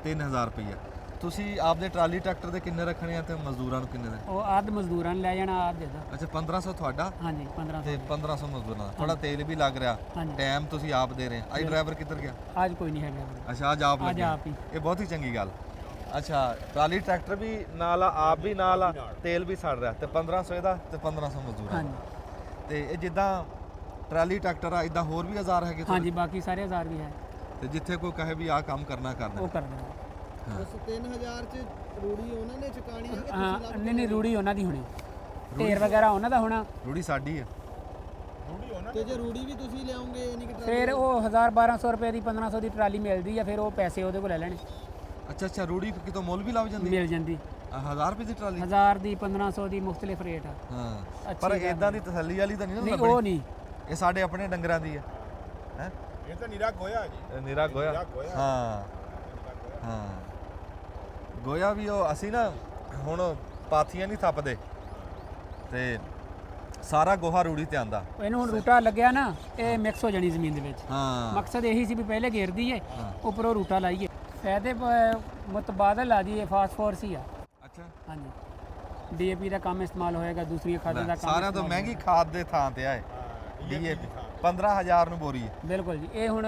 3000 ਰੁਪਏ। ਤੁਸੀਂ ਆਪਦੇ ਟਰਾਲੀ ਟਰੈਕਟਰ ਦੇ ਕਿੰਨੇ ਰੱਖਣੇ ਆ ਤੇ ਮਜ਼ਦੂਰਾਂ ਨੂੰ ਕਿੰਨੇ ਦੇ? ਉਹ ਅੱਧ ਮਜ਼ਦੂਰਾਂ ਨੂੰ ਲੈ ਜਾਣਾ, ਅੱਧ ਦੇਦਾ। ਅੱਛਾ 1500 ਤੁਹਾਡਾ? ਹਾਂਜੀ 1500 ਤੇ 1500 ਮਜ਼ਦੂਰਾਂ ਦਾ। ਥੋੜਾ ਤੇਲ ਵੀ ਲੱਗ ਰਿਹਾ, ਹਾਂਜੀ। ਟਾਈਮ ਤੁਸੀਂ ਆਪ ਦੇ ਰਹੇ। ਅੱਜ ਡਰਾਈਵਰ ਕਿੱਧਰ ਗਿਆ? ਅੱਜ ਕੋਈ ਨਹੀਂ ਹੈਗਾ। ਅੱਛਾ ਅੱਜ ਆਪ ਅੱਜ ਲੱਗਿਆ। ਆਪ ਹੀ। ਇਹ ਬਹੁਤ ਹੀ ਚੰਗੀ ਗੱਲ। ਅੱਛਾ ਟਰਾਲੀ ਟਰੈਕਟਰ ਵੀ ਨਾਲ ਆ, ਆਪ ਵੀ ਨਾਲ ਆ, ਤੇਲ ਵੀ ਸੜ ਰਿਹਾ ਤੇ 1500 ਇਹਦਾ ਤੇ 1500 ਮਜ਼ਦੂਰਾਂ ਦਾ। ਹਾਂਜੀ। ਤੇ ਇਹ ਜਿੱਦਾਂ ਟਰਾਲੀ ਟਰੈਕਟਰ ਆ ਇਦਾਂ ਹੋਰ ਵੀ ਹਜ਼ਾਰ ਹੈਗੇ? ਹਾਂਜੀ ਬਾਕੀ ਸਾਰੇ 1000 ਵੀ ਹੈ। ਤੇ ਜਿੱਥੇ ਕੋਈ ਕਹੇ ਵੀ ਆਹ ਕੰਮ ਕਰਨਾ ਉਹ ਕਰ ਦੇਣਾ। ਉਸ 3000 ਚ ਰੂੜੀ ਉਹਨਾਂ ਨੇ ਚੁਕਾਣੀ ਹੈ ਕਿ ਹਾਂ ਤੁਸੀਂ ਲੱਭ ਨਹੀਂ ਰੂੜੀ ਉਹਨਾਂ ਦੀ ਹੋਣੀ, ਢੇਰ ਵਗੈਰਾ ਉਹਨਾਂ ਦਾ ਹੋਣਾ। ਰੂੜੀ ਸਾਡੀ ਹੈ। ਤੇ ਜੇ ਰੂੜੀ ਵੀ ਤੁਸੀਂ ਲਿਆਉਂਗੇ ਯਾਨੀ ਕਿ ਫਿਰ ਉਹ 1000-1200 ਰੁਪਏ ਦੀ 1500 ਦੀ ਟਰਾਲੀ ਮਿਲਦੀ ਆ, ਫਿਰ ਉਹ ਪੈਸੇ ਉਹਦੇ ਕੋਲ ਲੈ ਲੈਣੇ। ਅੱਛਾ ਰੂੜੀ ਕਿਤੋਂ ਮੁੱਲ ਵੀ ਲੱਭ ਜਾਂਦੀ? ਮਿਲ ਜਾਂਦੀ 1000 ਰੁਪਏ ਦੀ ਟਰਾਲੀ? 1000 ਦੀ 1500 ਦੀ ਮੁxtਲਿਫ ਰੇਟ ਆ। ਹਾਂ ਪਰ ਇਦਾਂ ਦੀ ਤਸੱਲੀ ਵਾਲੀ ਤਾਂ ਨਹੀਂ ਨਾ ਨਹੀਂ ਉਹ ਨਹੀਂ। ਇਹ ਸਾਡੇ ਆਪਣੇ ਡੰਗਰਾਂ ਦੀ ਹੈ। ਹੈ ਇਹ ਤਾਂ ਨਿਰਾ ਗੋਇਆ ਜੀ। ਨਿਰਾ ਗੋਇਆ। ਹਾਂ ਹਾਂ ਗੋਇਆ ਵੀ ਉਹ ਅਸੀਂ ਨਾ ਹੁਣ ਪਾਥੀਆਂ ਨਹੀਂ ਥੱਪਦੇ ਤੇ ਸਾਰਾ ਗੋਹਾ ਰੂੜੀ ਤੇ ਆਂਦਾ। ਇਹਨੂੰ ਹੁਣ ਰੂਟਾ ਲੱਗਿਆ ਨਾ, ਇਹ ਮਿਕਸ ਹੋ ਜਾਣੀ ਜ਼ਮੀਨ ਦੇ ਵਿੱਚ। ਹਾਂ ਮਕਸਦ ਇਹੀ ਸੀ ਵੀ ਪਹਿਲੇ ਘੇਰਦੀ ਏ, ਉੱਪਰੋਂ ਰੂਟਾ ਲਾਈਏ, ਫਾਇਦੇ ਮੁਤਬਾਦਲ ਲਾ ਦੀਏ, ਫਾਸਫੋਰਸ ਹੀ ਆ। ਅੱਛਾ ਹਾਂਜੀ ਡੀਏਪੀ ਦਾ ਕੰਮ ਇਸਤੇਮਾਲ ਹੋਏਗਾ, ਦੂਸਰੀਆਂ ਖਾਦਾਂ ਦਾ ਕੰਮ। ਸਾਰਿਆਂ ਤੋਂ ਮਹਿੰਗੀ ਖਾਦ ਦੇ ਥਾਂ ਤੇ ਆਏ ਡੀਏਪੀ 15000 ਨੂੰ ਬੋਰੀ ਹੈ। ਬਿਲਕੁਲ ਜੀ। ਇਹ ਹੁਣ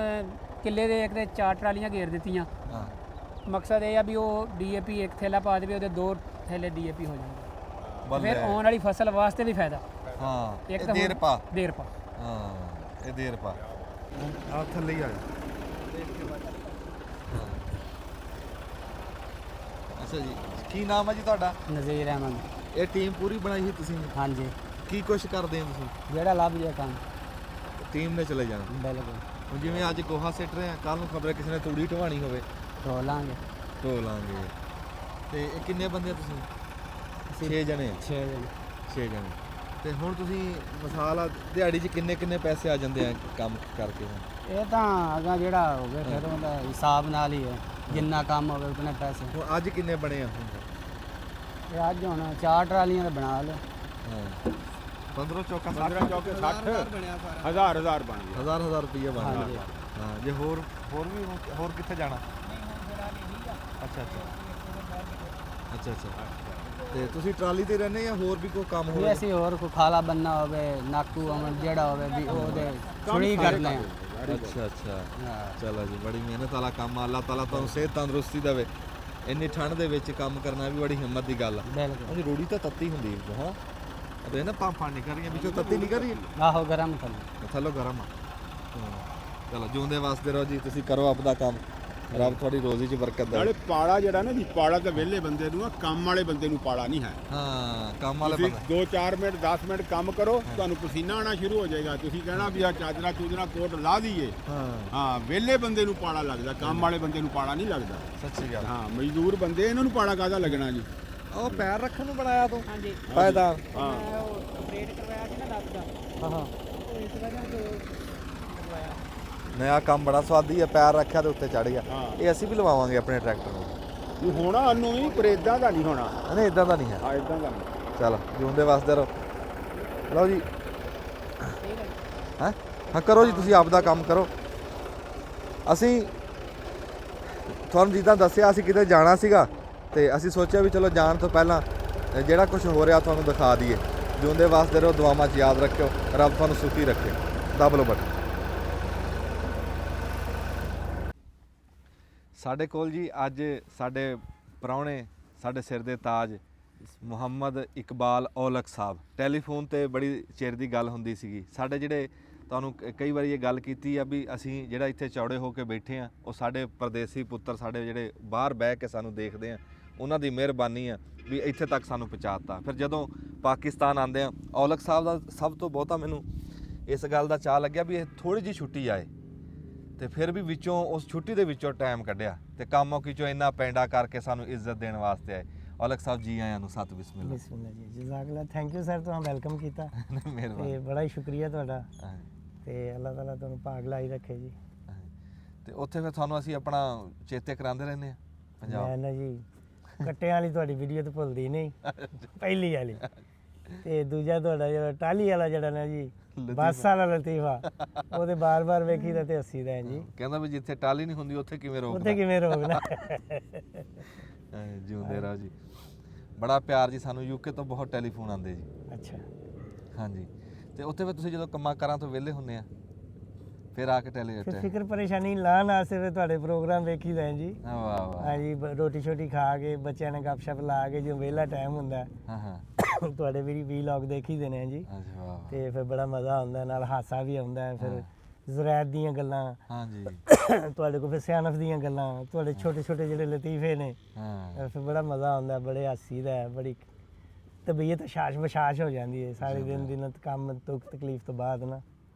ਕਿੱਲੇ ਦੇ ਇੱਕ ਦੇ 4 ਟਰਾਲੀਆਂ ਘੇਰ ਦਿੱਤੀਆਂ। ਹਾਂ ਮਕਸਦ ਇਹ ਆ ਵੀ ਉਹ ਡੀਏਪੀ ਇੱਕ ਥੈਲਾ ਪਾ ਦੇਵੇ, ਉਹਦੇ 2 ਥੈਲੇ ਡੀਏਪੀ ਹੋ ਜਾਣਗੇ। ਫਿਰ ਆਉਣ ਵਾਲੀ ਫਸਲ ਵਾਸਤੇ ਵੀ ਫਾਇਦਾ। ਹਾਂ ਇੱਕ ਇਹ ਤਾਂ ਦੇਰ ਪਾ। ਦੇਰ ਪਾ। ਹਾਂ ਇਹ ਦੇਰ ਪਾ ਆ ਥੱਲੇ ਹੀ ਆ ਜਾ। ਅੱਛਾ ਜੀ ਕੀ ਨਾਮ ਹੈ ਜੀ ਤੁਹਾਡਾ? ਨਜ਼ੀਰ ਅਹਿਮਦ। ਇਹ ਟੀਮ ਪੂਰੀ ਬਣਾਈ ਸੀ ਤੁਸੀਂ? ਹਾਂਜੀ ਕੀ ਕੁਛ ਕਰਦੇ ਹੋ ਤੁਸੀਂ? ਜਿਹੜਾ ਲੱਭ ਜੇ ਕੰਮ ਟੀਮ ਨੇ ਚਲੇ ਜਾਣਾ। ਬਿਲਕੁਲ। ਹੁਣ ਜਿਵੇਂ ਅੱਜ ਗੋਹਾ ਸਿੱਟ ਰਹੇ ਆ, ਕੱਲ ਨੂੰ ਖਬਰ ਕਿਸੇ ਨੇ ਤੂੜੀ ਢਵਾਣੀ ਹੋਵੇ ਢੋ ਲਾਂਗੇ। ਢੋ ਲਾਂਗੇ। ਤੇ ਇਹ ਕਿੰਨੇ ਬੰਦੇ ਆ ਤੁਸੀਂ? 6 ਜਣੇ। 6 ਜਣੇ। 6 ਜਣੇ। ਤੇ ਹੁਣ ਤੁਸੀਂ ਮਿਸਾਲ ਆ ਦਿਹਾੜੀ 'ਚ ਕਿੰਨੇ ਪੈਸੇ ਆ ਜਾਂਦੇ ਆ ਕੰਮ ਕਰਕੇ? ਇਹ ਤਾਂ ਅਗਾ ਜਿਹੜਾ ਹੋਵੇ ਫਿਰ ਉਹਦਾ ਹਿਸਾਬ ਨਾਲ ਹੀ ਹੈ, ਜਿੰਨਾ ਕੰਮ ਹੋਵੇ ਉਤਨੇ ਪੈਸੇ। ਹੁਣ ਅੱਜ ਕਿੰਨੇ ਬਣੇ ਆ ਹੁਣ? ਇਹ ਅੱਜ ਹੁਣ 4 ਟਰਾਲੀਆਂ ਦਾ ਬਣਾ ਲਓ। ਹਾਂ 15 ਚੌਕਾ 15 ਚੌਕੇ 60 ਬਣਿਆ ਸਾਰਾ। ਹਜ਼ਾਰ ਬਣ ਗਿਆ। 1000 ਰੁਪਈਆ ਬਣ ਹਾਂਜੀ। ਗਿਆ। ਹਾਂ ਜੇ ਹੋਰ ਵੀ ਹੋਰ ਕਿੱਥੇ ਜਾਣਾ? ਅੱਛਾ ਤੇ ਤੁਸੀਂ ਟਰਾਲੀ ਤੇ ਰਹਿੰਦੇ ਜਾਂ ਹੋਰ ਵੀ ਕੋਈ ਕੰਮ ਵੀ ਹੋਵੇ? ਅਸੀਂ ਹੋਰ ਕੋਈ ਖਾਲਾ ਬੰਨਾ ਹੋਵੇ, ਨਾਕੂ ਅਮਨ ਜਿਹੜਾ ਹੋਵੇ ਵੀ ਉਹਦੇ ਛੁੜੀ ਕਰਨੇ ਆ। ਅੱਛਾ ਚਲੋ ਜੀ ਬੜੀ ਮਿਹਨਤ ਵਾਲਾ ਕੰਮ ਆ। ਅੱਲਾਹ ਤਾਲਾ ਤੁਹਾਨੂੰ ਸਿਹਤ ਤੰਦਰੁਸਤੀ ਦੇਵੇ। ਇੰਨੀ ਠੰਡ ਦੇ ਵਿੱਚ ਕੰਮ ਕਰਨਾ ਵੀ ਬੜੀ ਹਿੰਮਤ ਦੀ ਗੱਲ ਆ। ਬਿਲਕੁਲ। ਉਹ ਰੂੜੀ ਤਾਂ ਤੱਤੀ ਹੁੰਦੀ ਹੈ ਹਾਂ ਅਦੇ ਨਾ ਪਾਪਾਂ ਨਿਕਲ ਰਹੀਆਂ ਵਿੱਚੋਂ ਤੱਤੀ ਨਿਕਲ ਰਹੀ ਹੈ। ਆਹੋ ਗਰਮ ਥੱਲੋਂ ਗਰਮ ਆ। ਚਲੋ ਜਿਉਂਦੇ ਵਾਸਤੇ ਰਹੋ ਜੀ, ਤੁਸੀਂ ਕਰੋ ਆਪਦਾ ਕੰਮ, ਰੱਬ ਤੁਹਾਡੀ ਰੋਜ਼ੀ 'ਚ ਬਰਕਤ ਦੇ। ਨਾਲੇ ਪਾਲਾ ਜਿਹੜਾ ਨਾ ਜੀ, ਪਾਲਾ ਤਾਂ ਵਿਹਲੇ ਬੰਦੇ ਨੂੰ ਆ, ਕੰਮ ਵਾਲੇ ਬੰਦੇ ਨੂੰ ਪਾਲਾ ਨਹੀਂ ਹੈ। ਹਾਂ ਕੰਮ ਵਾਲੇ ਤੁਸੀਂ ਬੰਦੇ 2-4 ਮਿੰਟ 10 ਮਿੰਟ ਕੰਮ ਕਰੋ, ਤੁਹਾਨੂੰ ਪਸੀਨਾ ਆਉਣਾ ਸ਼ੁਰੂ ਹੋ ਜਾਏਗਾ। ਤੁਸੀਂ ਕਹਿਣਾ ਵੀ ਆ ਚਾਦਰਾ ਚੂਦਰਾ ਕੋਟ ਲਾ ਦਈਏ। ਹਾਂ ਵਿਹਲੇ ਬੰਦੇ ਨੂੰ ਪਾਲਾ ਲੱਗਦਾ, ਕੰਮ ਵਾਲੇ ਬੰਦੇ ਨੂੰ ਪਾਲਾ ਨਹੀਂ ਲੱਗਦਾ। ਸੱਚੀ ਗੱਲ। ਹਾਂ ਮਜ਼ਦੂਰ ਬੰਦੇ, ਇਹਨਾਂ ਨੂੰ ਪਾਲਾ ਕਾਹਦਾ ਲੱਗਣਾ ਜੀ? ਉਹ ਪੈਰ ਰੱਖਣ ਨੂੰ ਬਣਾਇਆ ਤੂੰ? ਹਾਂਜੀ ਫਾਇਦਾ। ਉਹ ਆਪਰੇਟ ਕਰਵਾਇਆ ਸੀ ਨਾ ਲੱਤ ਦਾ। ਹਾਂ ਉਹ ਇਸ ਵਜ੍ਹਾ ਤੋਂ ਲਵਾਇਆ ਨया ਕੰਮ ਬੜਾ ਸਵਾਦੀ ਹੈ, ਪੈਰ ਰੱਖਿਆ ਤੇ ਉੱਤੇ ਚੜ ਗਿਆ। ਹਾਂ। ਇਹ ਅਸੀਂ ਵੀ ਲਵਾਵਾਂਗੇ ਆਪਣੇ ਟਰੈਕਟਰ ਨੂੰ। ਇਹ ਹੋਣਾ ਉਹਨੂੰ ਵੀ, ਪਰ ਇਦਾਂ ਦਾ ਨਹੀਂ ਹੋਣਾ। ਨਹੀਂ ਇਦਾਂ ਦਾ ਨਹੀਂ ਹੈ। ਹਾਂ, ਇਦਾਂ ਦਾ ਨਹੀਂ। ਚਲ ਜਿਉਂਦੇ ਵਸਦੇ ਰਹੋ। ਲਓ ਜੀ ਠੀਕ ਹੈ ਜੀ। ਹੈਂ ਹਾਂ ਕਰੋ ਜੀ, ਤੁਸੀਂ ਆਪ ਦਾ ਕੰਮ ਕਰੋ। ਅਸੀਂ ਤੁਹਾਨੂੰ ਜਿੱਦਾਂ ਦੱਸਿਆ ਅਸੀਂ ਕਿਤੇ ਜਾਣਾ ਸੀਗਾ ਤੇ ਅਸੀਂ ਸੋਚਿਆ ਵੀ ਚਲੋ ਜਾਣ ਤੋਂ ਪਹਿਲਾਂ ਜਿਹੜਾ ਕੁਝ ਹੋ ਰਿਹਾ ਤੁਹਾਨੂੰ ਦਿਖਾ ਦਈਏ। ਜਿਉਂਦੇ ਵਸਦੇ ਰਹੋ, ਦੁਆਵਾਂ 'ਚ ਯਾਦ ਰੱਖਿਓ, ਰੱਬ ਤੁਹਾਨੂੰ ਸੁਖੀ ਰੱਖੇ। ਦਬ ਲਓ ਬਟਨ। ਸਾਡੇ ਕੋਲ ਜੀ ਅੱਜ ਸਾਡੇ ਪ੍ਰਾਹੁਣੇ, ਸਾਡੇ ਸਿਰ ਦੇ ਤਾਜ ਮੁਹੰਮਦ ਇਕਬਾਲ ਔਲਖ ਸਾਹਿਬ। ਟੈਲੀਫੋਨ ਤੇ ਬੜੀ ਚਿਰ ਦੀ ਗੱਲ ਹੁੰਦੀ ਸੀਗੀ। ਸਾਡੇ ਜਿਹੜੇ ਤੁਹਾਨੂੰ ਕਈ ਵਾਰੀ ਇਹ ਗੱਲ ਕੀਤੀ ਆ ਵੀ ਅਸੀਂ ਜਿਹੜਾ ਇੱਥੇ ਚੌੜੇ ਹੋ ਕੇ ਬੈਠੇ ਆ, ਉਹ ਸਾਡੇ ਪਰਦੇਸੀ ਪੁੱਤਰ ਸਾਡੇ ਜਿਹੜੇ ਬਾਹਰ ਬਹਿ ਕੇ ਸਾਨੂੰ ਦੇਖਦੇ ਆ, ਉਹਨਾਂ ਦੀ ਮਿਹਰਬਾਨੀ ਆ ਵੀ ਇੱਥੇ ਤੱਕ ਸਾਨੂੰ ਪਹੁੰਚਾਤਾ। ਫਿਰ ਜਦੋਂ ਪਾਕਿਸਤਾਨ ਆਉਂਦੇ ਆ, ਔਲਖ ਸਾਹਿਬ ਦਾ ਸਭ ਤੋਂ ਬਹੁਤਾ ਮੈਨੂੰ ਇਸ ਗੱਲ ਦਾ ਚਾਅ ਲੱਗਿਆ ਵੀ ਇਹ ਥੋੜ੍ਹੀ ਜਿਹੀ ਛੁੱਟੀ ਆਏ ਤੇ ਫਿਰ ਵੀ ਵਿੱਚੋਂ ਉਸ ਛੁੱਟੀ ਦੇ ਵਿੱਚੋਂ ਟਾਈਮ ਕੱਢਿਆ ਤੇ ਕੰਮੋਂ ਕੀ ਚੋਂ ਇੰਨਾ ਪੈਂਡਾ ਕਰਕੇ ਸਾਨੂੰ ਇੱਜ਼ਤ ਦੇਣ ਵਾਸਤੇ ਆਏ। ਔਲਖ ਸਾਹਿਬ ਜੀ ਆਇਆਂ ਨੂੰ ਸਤ ਬਿਸਮਿਲ੍ਲਾ। ਬਿਸਮਿਲ੍ਲਾ ਜੀ, ਜਜ਼ਾਕੱਲਾ। ਥੈਂਕ ਯੂ ਸਰ, ਤੁਹਾਨੂੰ ਵੈਲਕਮ ਕੀਤਾ ਮਿਹਰਬਾਨੀ। ਤੇ ਬੜਾ ਹੀ ਸ਼ੁਕਰੀਆ ਤੁਹਾਡਾ ਹਾਂ, ਤੇ ਅੱਲਾਹ ਤਾਲਾ ਤੁਹਾਨੂੰ ਭਾਗ ਲਾਈ ਰੱਖੇ ਜੀ। ਹਾਂ। ਤੇ ਉੱਥੇ ਫਿਰ ਤੁਹਾਨੂੰ ਅਸੀਂ ਆਪਣਾ ਚੇਤੇ ਕਰਾਉਂਦੇ ਰਹਿੰਦੇ ਆ ਮੈਂ ਪੰਜਾਬ। ਨਾ ਜੀ ਕੱਟਿਆਂ ਵਾਲੀ ਤੁਹਾਡੀ ਵੀਡੀਓ ਤਾਂ ਭੁੱਲਦੀ ਨਹੀਂ, ਪਹਿਲੀ ਵਾਲੀ। ਤੇ ਦੂਜਾ ਤੁਹਾਡਾ ਜਿਹੜਾ ਟਾਹਲੀ ਵਾਲਾ ਜਿਹੜਾ ਨਾ ਜੀ ਬੱਸ ਵਾਲਾ ਲਤੀਫਾ, ਉਹਦੇ ਬਾਰ-ਬਾਰ ਵੇਖੀਦਾ ਤੇ ਹੱਸੀਦਾ ਹੈ ਜੀ। ਕਹਿੰਦਾ ਵੀ ਜਿੱਥੇ ਟਾਲੀ ਨਹੀਂ ਹੁੰਦੀ ਉੱਥੇ ਕਿਵੇਂ ਰੋਕਦਾ। ਉੱਥੇ ਕਿਵੇਂ ਰੋਕਣਾ। ਜਿਉਂਦੇ ਰਹੋ ਜੀ। ਬੜਾ ਪਿਆਰ ਜੀ। ਸਾਨੂੰ ਯੂਕੇ ਤੋਂ ਬਹੁਤ ਟੈਲੀਫੋਨ ਆਉਂਦੇ ਜੀ। ਅੱਛਾ, ਹਾਂਜੀ। ਤੇ ਉੱਥੇ ਫਿਰ ਤੁਸੀਂ ਜਦੋਂ ਕੰਮਾਂ ਕਾਰਾਂ ਤੋਂ ਵਿਹਲੇ ਹੁੰਦੇ ਆ ਫਿਰ ਆ ਕੇ ਫਿਰ ਫਿਕਰ ਪਰੇਸ਼ਾਨੀ ਲਾਣ ਵਾਸਤੇ ਫਿਰ ਤੁਹਾਡੇ ਪ੍ਰੋਗਰਾਮ ਵੇਖੀਦਾ ਹੈ ਜੀ। ਵਾਹ ਵਾਹ। ਹਾਂਜੀ, ਰੋਟੀ ਛੋਟੀ ਖਾ ਕੇ ਬੱਚਿਆਂ ਨੇ ਗੱਪਸ਼ਪ ਲਾ ਕੇ ਜੋ ਵਿਹਲਾ ਟਾਈਮ ਹੁੰਦਾ ਹਾਂ ਹਾਂ। ਤੁਹਾਡੇ ਵੀ ਵੀਲੌਗ ਦੇਖੀਦੇ ਨੇ ਜੀ। ਅੱਛਾ ਵਾਹ। ਤੇ ਫਿਰ ਬੜਾ ਮਜ਼ਾ ਆਉਂਦਾ, ਨਾਲ ਹਾਸਾ ਵੀ ਆਉਂਦਾ ਹੈ। ਫਿਰ ਜ਼ਰੈਤ ਦੀਆਂ ਗੱਲਾਂ, ਹਾਂਜੀ ਤੁਹਾਡੇ ਕੋਲ ਫਿਰ ਸਿਆਣਪ ਦੀਆਂ ਗੱਲਾਂ, ਤੁਹਾਡੇ ਛੋਟੇ ਛੋਟੇ ਜਿਹੜੇ ਲਤੀਫੇ ਨੇ, ਹਾਂ। ਫਿਰ ਬੜਾ ਮਜ਼ਾ ਆਉਂਦਾ, ਬੜੇ ਹਾਸੀਦਾ ਹੈ, ਬੜੀ ਤਬੀਅਤ ਸ਼ਾਸ਼ ਬਸ਼ਾਸ਼ ਹੋ ਜਾਂਦੀ ਹੈ ਸਾਰੇ ਦਿਨ ਕੰਮ ਦੁੱਖ ਤਕਲੀਫ ਤੋਂ ਬਾਅਦ ਨਾ।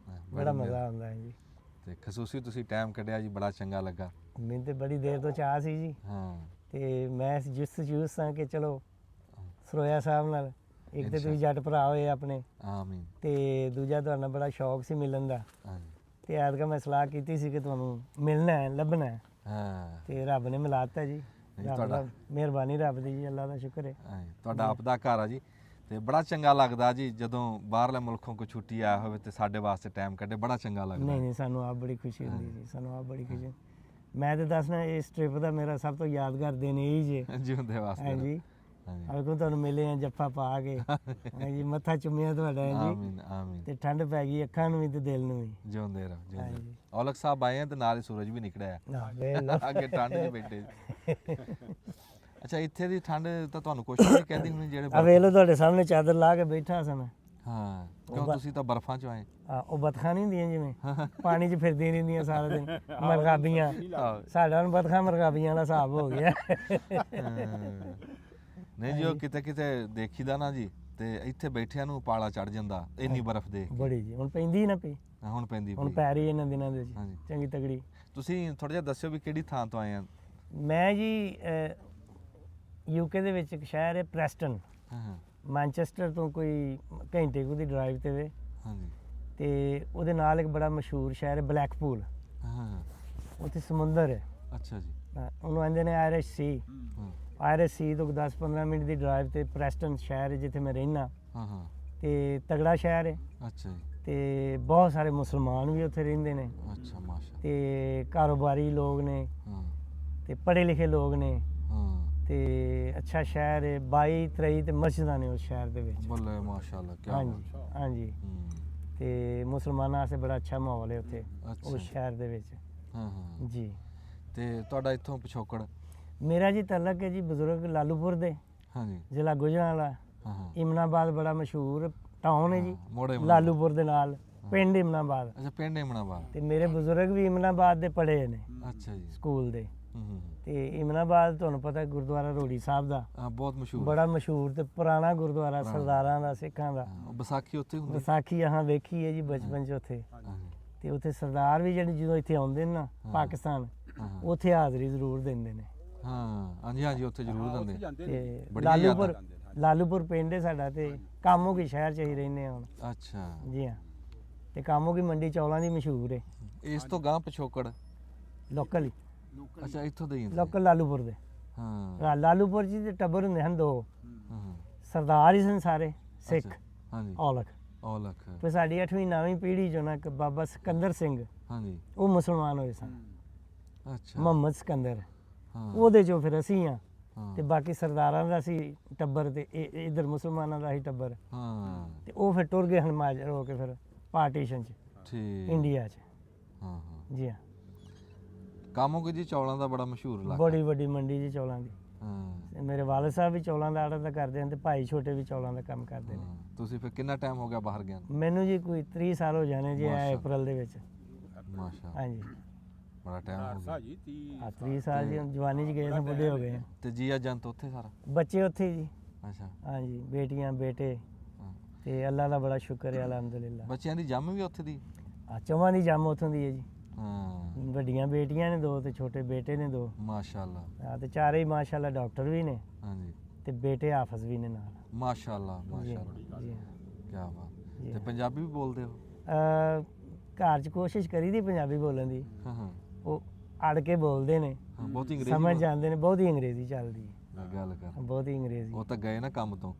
ਬੜਾ ਮਜ਼ਾ ਆਉਂਦਾ ਹੈ ਜੀ। ਤੇ ਖਸੂਸੀ ਤੁਸੀਂ ਟਾਈਮ ਕੱਢਿਆ ਜੀ, ਬੜਾ ਚੰਗਾ ਲੱਗਾ। ਮੈਨੂੰ ਤੇ ਬੜੀ ਦੇਰ ਤੋਂ ਚਾਹ ਸੀ ਜੀ। ਹਾਂ। ਤੇ ਮੈਂ ਜੁਸ ਸਾਂ ਕਿ ਚਲੋ ਸਰੋਇਆ ਸਾਹਿਬ ਨਾਲ, ਇੱਕ ਤੇ ਤੁਸੀਂ ਜੱਟ ਭਰਾ ਹੋਏ ਆਪਣੇ, ਆਮੀਨ। ਤੇ ਦੂਜਾ ਤੁਹਾਨੂੰ ਬੜਾ ਸ਼ੌਕ ਸੀ ਮਿਲਣ ਦਾ। ਹਾਂਜੀ। ਤੇ ਐਤਕਾਂ ਮੈਂ ਸਲਾਹ ਕੀਤੀ ਸੀ ਕਿ ਤੁਹਾਨੂੰ ਮਿਲਣਾ ਹੈ, ਲੱਭਣਾ ਹੈ, ਹਾਂ। ਤੇ ਰੱਬ ਨੇ ਮਿਲਾਤਾ ਜੀ। ਰੱਬ ਤੁਹਾਡਾ ਦਾ ਮਿਹਰਬਾਨੀ, ਰੱਬ ਦੀ ਜੀ, ਅੱਲਾ ਦਾ ਸ਼ੁਕਰ ਹੈ। ਹਾਂਜੀ, ਤੁਹਾਡਾ ਆਪਦਾ ਘਰ ਆ ਜੀ। ਤੇ ਬੜਾ ਚੰਗਾ ਲੱਗਦਾ ਜੀ ਜਦੋਂ ਬਾਹਰਲੇ ਮੁਲਕੋਂ ਕੋਈ ਛੁੱਟੀ ਆਇਆ ਹੋਵੇ ਤੇ ਸਾਡੇ ਵਾਸਤੇ ਟਾਈਮ ਕੱਢੇ, ਬੜਾ ਚੰਗਾ ਲੱਗਦਾ। ਨਹੀਂ ਨਹੀਂ, ਸਾਨੂੰ ਆਪ ਬੜੀ ਖੁਸ਼ੀ ਹੁੰਦੀ ਜੀ, ਸਾਨੂੰ ਆਪ ਬੜੀ ਖੁਸ਼ੀ। ਮੈਂ ਤੇ ਦੱਸਣਾ ਇਸ ਟ੍ਰਿਪ ਦਾ ਮੇਰਾ ਸਭ ਤੋਂ ਯਾਦਗਾਰ ਦਿਨ ਇਹ ਹੀ ਜੇ। ਜਿਉਂਦੇ ਵਾਸਤੇ। ਹਾਂਜੀ, ਹਾਂਜੀ। ਅਗਰ ਤੁਹਾਨੂੰ ਮਿਲੇ ਆ ਜੱਫਾ ਪਾ ਕੇ, ਹਾਂਜੀ, ਮੱਥਾ ਚੁੰਮਿਆ ਤੁਹਾਡਾ ਹੈ ਜੀ। ਆਮੀਨ ਆਮੀਨ। ਤੇ ਠੰਡ ਪੈ ਗਈ ਅੱਖਾਂ ਨੂੰ ਵੀ ਤੇ ਦਿਲ ਨੂੰ ਵੀ। ਜਿਉਂਦੇ ਰਹੋ ਜਿਉਂਦੇ ਹਾਂਜੀ। ਰਹੋ। ਔਲਖ ਸਾਹਿਬ ਆਏ ਆ ਤੇ ਨਾਲ ਹੀ ਸੂਰਜ ਵੀ ਨਿਕਲਿਆ ਨਾ ਵੇਖ ਲਓ। ਅੱਗੇ ਠੰਡ 'ਚ ਬੈਠੇ। ਅੱਛਾ, ਇੱਥੇ ਦੀ ਠੰਡ ਤਾਂ ਤੁਹਾਨੂੰ ਕੁਛ ਨਹੀਂ ਕਹਿੰਦੀ ਹੁਣ ਜਿਹੜੇ ਆ ਵੇਖ ਲਓ, ਤੁਹਾਡੇ ਸਾਹਮਣੇ ਚਾਦਰ ਲਾ ਕੇ ਬੈਠਾ ਸਾਂ ਮੈਂ। ਹਾਂ, ਕਿਉਂ ਤੁਸੀਂ ਤਾਂ ਬਰਫਾਂ 'ਚ ਆਏ। ਉਹ ਬਤਖਾਂ ਨਹੀਂ ਹੁੰਦੀਆਂ ਜਿਵੇਂ ਪਾਣੀ 'ਚ ਫਿਰਦੀਆਂ ਰਹਿੰਦੀਆਂ ਸਾਰਾ ਦਿਨ, ਮਰਗਾਬੀਆਂ। ਸਾਡਾ ਹੁਣ ਬਤਖਾਂ ਮਰਗਾਬੀਆਂ ਦਾ ਹਿਸਾਬ ਹੋ ਗਿਆ। ਨਹੀਂ ਜੀ, ਉਹ ਕਿਤੇ ਕਿਤੇ ਦੇਖੀਦਾ ਨਾ ਜੀ, ਤੇ ਇੱਥੇ ਬੈਠਿਆਂ ਨੂੰ ਪਾਲਾ ਚੜ ਜਾਂਦਾ ਇੰਨੀ ਬਰਫ਼ ਦੇਖ ਕੇ। ਬੜੀ ਜੀ, ਹੁਣ ਪੈਂਦੀ ਨਾ ਪਈ, ਹੁਣ ਪੈਂਦੀ ਹੁਣ ਪਈ। ਪੈ ਰਹੀ ਇਹਨਾਂ ਦਿਨਾਂ ਦੇ ਵਿੱਚ ਹਾਂਜੀ। ਚੰਗੀ ਤਗੜੀ। ਤੁਸੀਂ ਥੋੜਾ ਜਿਹਾ ਦੱਸਿਓ ਵੀ ਕਿਹੜੀ ਥਾਂ ਤੋਂ ਆਏ ਆ। ਮੈਂ ਜੀ ਯੂਕੇ ਦੇ ਵਿੱਚ ਇੱਕ ਸ਼ਹਿਰ ਹੈ ਪ੍ਰੈਸਟਨ, ਹਾਂ ਹਾਂ। ਮੈਨਚੈਸਟਰ ਤੋਂ ਕੋਈ ਘੰਟੇ ਕੁ ਦੀ ਡਰਾਈਵ ਤੇ ਵੇ। ਹਾਂਜੀ। ਤੇ ਉਹਦੇ ਨਾਲ ਇੱਕ ਬੜਾ ਮਸ਼ਹੂਰ ਸ਼ਹਿਰ ਹੈ ਬਲੈਕਪੂਲ। ਹਾਂ। ਉੱਥੇ ਸਮੁੰਦਰ ਹੈ, ਅੱਛਾ ਜੀ। ਉਹਨੂੰ ਆਂਦੇ ਨੇ ਆਇਰਿਸ਼ ਸੀ। ਹਾਂ ਆਇਰਿਸ਼ ਸੀ ਤੋਂ 10-15 ਮਿੰਟ ਦੀ ਡਰਾਈਵ ਤੇ ਪ੍ਰੈਸਟਨ ਸ਼ਹਿਰ ਹੈ ਜਿੱਥੇ ਮੈਂ ਰਹਿਣਾ। ਹਾਂ ਹਾਂ। ਤੇ ਤਗੜਾ ਸ਼ਹਿਰ ਹੈ, ਅੱਛਾ ਜੀ। ਤੇ ਬਹੁਤ ਸਾਰੇ ਮੁਸਲਮਾਨ ਵੀ ਉੱਥੇ ਰਹਿੰਦੇ ਨੇ, ਅੱਛਾ ਮਾਸ਼ਾ। ਤੇ ਕਾਰੋਬਾਰੀ ਲੋਕ ਨੇ, ਹਾਂ ਤੇ ਪੜ੍ਹੇ ਲਿਖੇ ਲੋਕ ਨੇ, ਹਾਂ। ਤੇ ਅੱਛਾ ਸ਼ਹਿਰ ਹੈ। 22-23 ਤੇ ਮਸਜਿਦਾਂ ਨੇ ਉਸ ਸ਼ਹਿਰ ਦੇ ਵਿੱਚ। ਬੱਲੇ ਮਾਸ਼ਾਅੱਲਾ, ਕੀ ਹਾਂਜੀ ਬਾਤ। ਹਾਂਜੀ। ਹੂੰ। ਤੇ ਮੁਸਲਮਾਨਾਂ ਵਾਸਤੇ ਬੜਾ ਅੱਛਾ ਮਾਹੌਲ ਹੈ ਉੱਥੇ ਅੱਛਾ। ਉਸ ਸ਼ਹਿਰ ਦੇ ਵਿੱਚ। ਹਾਂ ਹਾਂ। ਜੀ, ਤੇ ਤੁਹਾਡਾ ਇੱਥੋਂ ਪਿਛੋਕੜ। ਮੇਰਾ ਜੀ ਤਲਕ ਹੈ ਜੀ ਬਜ਼ੁਰਗ ਲਾਲੂਪੁਰ ਦੇ, ਹਾਂਜੀ। ਜ਼ਿਲ੍ਹਾ ਗੁਜਰਾਂਵਾਲਾ। ਹਾਂ ਹਾਂ। ਇਮਨਾਬਾਦ ਬੜਾ ਮਸ਼ਹੂਰ ਟਾਊਨ ਹੈ ਜੀ, ਮੋੜੇ ਲਾਲੂਪੁਰ ਦੇ ਨਾਲ ਪਿੰਡ ਇਮਨਾਬਾਦ। ਅੱਛਾ, ਪਿੰਡ ਇਮਨਾਬਾਦ। ਤੇ ਮੇਰੇ ਬਜ਼ੁਰਗ ਵੀ ਇਮਨਾਬਾਦ ਦੇ ਪੜ੍ਹੇ ਨੇ ਅੱਛਾ ਜੀ। ਸਕੂਲ ਦੇ। ਹੂੰ। ਤੇ ਇਮਨਾਬਾਦ ਤੁਹਾਨੂੰ ਪਤਾ ਗੁਰਦੁਆਰਾ ਰੋੜੀ ਸਾਹਿਬ ਦਾ ਹਾਂ, ਬਹੁਤ ਮਸ਼ਹੂਰ। ਬੜਾ ਮਸ਼ਹੂਰ ਤੇ ਪੁਰਾਣਾ ਗੁਰਦੁਆਰਾ ਸਰਦਾਰਾਂ ਦਾ, ਸਿੱਖਾਂ ਦਾ। ਹਾਂ, ਵਿਸਾਖੀ ਉੱਥੇ ਹੁੰਦੀ। ਵਿਸਾਖੀ ਹਾਂ ਵੇਖੀ ਹੈ ਜੀ ਬਚਪਨ 'ਚ ਉੱਥੇ। ਹਾਂਜੀ। ਤੇ ਉੱਥੇ ਸਰਦਾਰ ਵੀ ਜਿਹੜੇ ਜਦੋਂ ਇੱਥੇ ਆਉਂਦੇ ਨੇ ਨਾ ਪਾਕਿਸਤਾਨ, ਹਾਂ ਹਾਂ। ਉੱਥੇ ਹਾਜ਼ਰੀ ਜ਼ਰੂਰ ਦਿੰਦੇ ਨੇ। ਹਾਂ ਹਾਂਜੀ ਹਾਂਜੀ, ਉੱਥੇ ਜ਼ਰੂਰ ਦਿੰਦੇ। ਤੇ ਬੜੀਆਂ ਯਾਦਾਂ। ਲਾਲੂਪੁਰ ਪਿੰਡ ਹੈ ਸਾਡਾ, ਤੇ ਕਾਮੋ ਕੀ ਸ਼ਹਿਰ 'ਚ ਹੀ ਰਹਿੰਦੇ ਹਾਂ ਹੁਣ। ਅੱਛਾ। ਜੀ ਹਾਂ। ਤੇ ਕਾਮੋ ਕੀ ਮੰਡੀ ਚੌਲਾਂ ਦੀ ਮਸ਼ਹੂਰ ਹੈ। ਇਸ ਤੋਂ ਗਾਂ ਪਿਛੋਕੜ ਲੋਕਲ ਹੀ ਅੱਛਾ ਇੱਥੋਂ ਦੇ ਹੀ ਹੁੰਦੇ? ਲੋਕਲ ਲਾਲੂਪੁਰ ਦੇ। ਹਾਂ ਲਾਲੂਪੁਰ ਜੀ ਦੇ ਟੱਬਰ ਹੁੰਦੇ ਹਨ 2 ਹਾਂ ਸਰਦਾਰ ਹੀ ਸਨ ਸਾਰੇ ਸਿੱਖ ਹਾਂਜੀ ਔਲਖ। ਔਲਖ ਤੇ ਸਾਡੀ 8ਵੀਂ 9ਵੀਂ ਪੀੜ੍ਹੀ ਚੋਂ ਨਾ ਇੱਕ ਬਾਬਾ ਸਿਕੰਦਰ ਸਿੰਘ ਹਾਂਜੀ ਉਹ ਮੁਸਲਮਾਨ ਹੋਏ ਸਨ। ਅੱਛਾ ਮੁਹੰਮਦ ਸਿਕੰਦਰ ਹਾਂ ਉਹਦੇ ਚੋਂ ਫਿਰ ਅਸੀਂ ਆ ਹਾਂ ਤੇ ਬਾਕੀ ਸਰਦਾਰਾਂ ਦਾ ਸੀ ਟੱਬਰ ਤੇ ਇਧਰ ਮੁਸਲਮਾਨਾਂ ਦਾ ਸੀ ਟੱਬਰ ਹਾਂ ਤੇ ਉਹ ਫਿਰ ਟੁਰ ਗਏ ਹਨ ਮਾਜਰ ਹੋ ਕੇ ਫਿਰ ਪਾਰਟੀਸ਼ਨ ਚ ਠੀਕ ਇੰਡੀਆ ਚ। ਹਾਂ ਹਾਂ ਜੀ ਹਾਂ ਕਾਮੋਗੇ ਜੀ ਚੌਲਾਂ ਦਾ ਬੜਾ ਮਸ਼ਹੂਰ ਇਲਾਕਾ ਬੜੀ ਵੱਡੀ ਮੰਡੀ ਜੀ ਚੌਲਾਂ ਦੀ। ਹਾਂ ਤੇ ਮੇਰੇ ਵਾਲਦ ਸਾਹਿਬ ਵੀ ਚੌਲਾਂ ਦਾ ਆੜਤ ਕਰਦੇ ਹਨ ਤੇ ਭਾਈ ਛੋਟੇ ਵੀ ਚੌਲਾਂ ਦਾ ਕੰਮ ਕਰਦੇ ਨੇ। ਹਾਂ। ਤੁਸੀਂ ਫਿਰ ਕਿੰਨਾ ਟਾਈਮ ਹੋ ਗਿਆ ਬਾਹਰ ਗਿਆ ਨੂੰ? ਮੈਨੂੰ ਜੀ ਕੋਈ 30 ਸਾਲ ਹੋ ਜਾਣੇ ਜੀ ਮਾਸ਼ਾ। ਅਪ੍ਰੈਲ ਦੇ ਵਿੱਚ। ਮਾਸ਼ਾ ਹਾਂਜੀ ਬੜਾ ਟਾਈਮ ਹੋ ਗਿਆ ਜੀ 30 ਆ 30 ਸਾਲ ਜੀ ਹੁਣ ਜਵਾਨੀ ਚ ਗਏ ਤਾਂ ਬੁੱਢੇ ਹੋ ਗਏ ਆ। ਤੇ ਜੀਆ ਜੰਤ ਉੱਥੇ ਸਾਰਾ ਬੱਚੇ ਉੱਥੇ ਜੀ। ਅੱਛਾ ਹਾਂਜੀ ਬੇਟੀਆਂ ਬੇਟੇ ਹਾਂ। ਤੇ ਅੱਲਾ ਦਾ ਬੜਾ ਸ਼ੁਕਰ ਹੈ ਅਲਹਮਦੁਲਿਲਾ। ਬੱਚਿਆਂ ਦੀ ਜੰਮ ਵੀ ਉੱਥੇ ਦੀ ਆ ਚਵਾਂ ਦੀ ਜੰਮ ਉੱਥੋਂ ਦੀ ਹੈ ਜੀ। ਹਾਂ ਵੱਡੀਆਂ ਬੇਟੀਆਂ ਨੇ 2 ਤੇ ਛੋਟੇ ਬੇਟੇ ਨੇ 2 ਮਾਸ਼ਾਅੱਲਾ ਆ ਤੇ ਚਾਰੇ ਹੀ ਮਾਸ਼ਾਅੱਲਾ ਡਾਕਟਰ ਵੀ ਨੇ ਹਾਂਜੀ ਤੇ ਬੇਟੇ ਹਾਫਜ਼ ਵੀ ਨੇ ਨਾਲ। ਮਾਸ਼ਾਅੱਲਾ ਜੀ ਮਾਸ਼ਾਅੱਲਾ ਜੀ ਕੀ ਬਾਤ ਜੀ। ਤੇ ਪੰਜਾਬੀ ਵੀ ਬੋਲਦੇ ਹੋ? ਘਰ ਚ ਕੋਸ਼ਿਸ਼ ਕਰੀ ਦੀ ਪੰਜਾਬੀ ਬੋਲਣ ਦੀ। ਹਾਂ ਹਾਂ ਉਹ ਅੜ ਕੇ ਬੋਲਦੇ ਨੇ ਹਾਂ ਬਹੁਤ ਅੰਗਰੇਜ਼ੀ ਸਮਝ ਜਾਂਦੇ ਨੇ। ਬਹੁਤ ਹੀ ਅੰਗਰੇਜ਼ੀ ਚੱਲਦੀ ਹੈ ਗੱਲ ਕਰ ਬਹੁਤ ਹੀ ਅੰਗਰੇਜ਼ੀ। ਉਹ ਤਾਂ ਗਏ ਨਾ ਕੰਮ ਤੋਂ।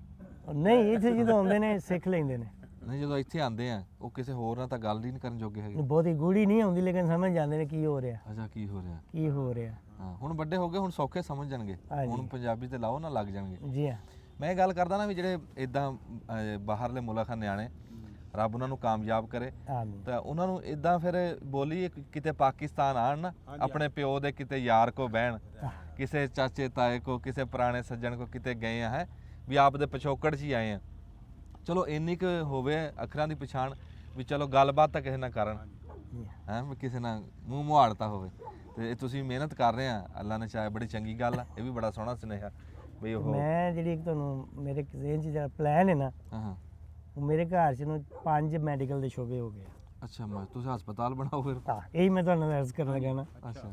ਨਹੀਂ ਇੱਥੇ ਜਦੋਂ ਆਉਂਦੇ ਨੇ ਸਿੱਖ ਲੈਂਦੇ ਨੇ। ਨਹੀਂ ਜਦੋਂ ਇੱਥੇ ਆਂਦੇ ਆ ਉਹ ਕਿਸੇ ਹੋਰ ਨਾਲ ਤਾਂ ਗੱਲ ਹੀ ਨਹੀਂ ਕਰਨ ਜੋਗੇ ਹੈਗੇ। ਬਹੁਤੀ ਗੂੜੀ ਨਹੀਂ ਆਉਂਦੀ ਲੇਕਿਨ ਸਮਝ ਜਾਂਦੇ ਨੇ ਕੀ ਹੋ ਰਿਹਾ ਅੱਛਾ ਕੀ ਹੋ ਰਿਹਾ? ਕੀ ਹੋ ਰਿਹਾ। ਹਾਂ ਹੁਣ ਵੱਡੇ ਹੋ ਗਏ ਹੁਣ ਸੌਖੇ ਸਮਝ ਜਾਣਗੇ। ਹਾਂਜੀ। ਹੁਣ ਪੰਜਾਬੀ ਤੇ ਲਾਓ ਨਾ ਲੱਗ ਜਾਣਗੇ। ਜੀ ਹਾਂ ਮੈਂ ਇਹ ਗੱਲ ਕਰਦਾ ਨਾ ਵੀ ਜਿਹੜੇ ਇਦਾਂ ਬਾਹਰਲੇ ਮੁਲਕ ਆ ਨਿਆਣੇ ਰੱਬ ਉਹਨਾਂ ਨੂੰ ਕਾਮਯਾਬ ਕਰੇ ਆਮੀਨ। ਤਾਂ ਉਹਨਾਂ ਨੂੰ ਇਦਾਂ ਫਿਰ ਬੋਲੀ ਕਿਤੇ ਪਾਕਿਸਤਾਨ ਆਣ ਨਾ ਆਪਣੇ ਪਿਓ ਦੇ ਕਿਤੇ ਯਾਰ ਕੋ ਬਹਿਣ ਕਿਸੇ ਚਾਚੇ ਤਾਏ ਕੋ ਕਿਸੇ ਪੁਰਾਣੇ ਸੱਜਣ ਕੋ ਕਿਤੇ ਗਏ ਆ ਹੈ ਵੀ ਆਪ ਦੇ ਪਿਛੋਕੜ 'ਚ ਹੀ ਆਏ ਆ। ਚਲੋ ਇੰਨੀ ਕੁ ਹੋਵੇ ਅੱਖਰਾਂ ਦੀ ਪਛਾਣ ਵੀ ਚਲੋ ਗੱਲਬਾਤ ਤਾਂ ਕਿਸੇ ਨਾਲ ਕਰਨ ਜੀ ਹੈ ਵੀ ਕਿਸੇ ਨਾਲ ਮੂੰਹ ਮੁਹਾੜਤਾ ਹੋਵੇ। ਤੇ ਇਹ ਤੁਸੀਂ ਮਿਹਨਤ ਕਰ ਰਹੇ ਆ ਅੱਲਾ ਨੇ ਚਾਹਿਆ ਬੜੀ ਚੰਗੀ ਗੱਲ ਆ। ਇਹ ਵੀ ਬੜਾ ਸੋਹਣਾ ਸੁਨੇਹਾ ਵੀ ਉਹ ਮੈਂ ਜਿਹੜੀ ਇੱਕ ਤੁਹਾਨੂੰ ਮੇਰੇ ਜ਼ਿਹਨ 'ਚ ਜਿਹੜਾ ਪਲਾਨ ਹੈ ਨਾ ਹਾਂ ਹਾਂ ਉਹ ਮੇਰੇ ਘਰ 'ਚ ਨੂੰ 5 ਮੈਡੀਕਲ ਦੇ ਸ਼ੋਬੇ ਹੋ ਗਏ। ਅੱਛਾ ਮੈਂ ਤੁਸੀਂ ਹਸਪਤਾਲ ਬਣਾਓ ਫਿਰ। ਹਾਂ ਇਹੀ ਮੈਂ ਤੁਹਾਨੂੰ ਅਰਜ਼ ਕਰਨ ਲੱਗਾ ਨਾ। ਅੱਛਾ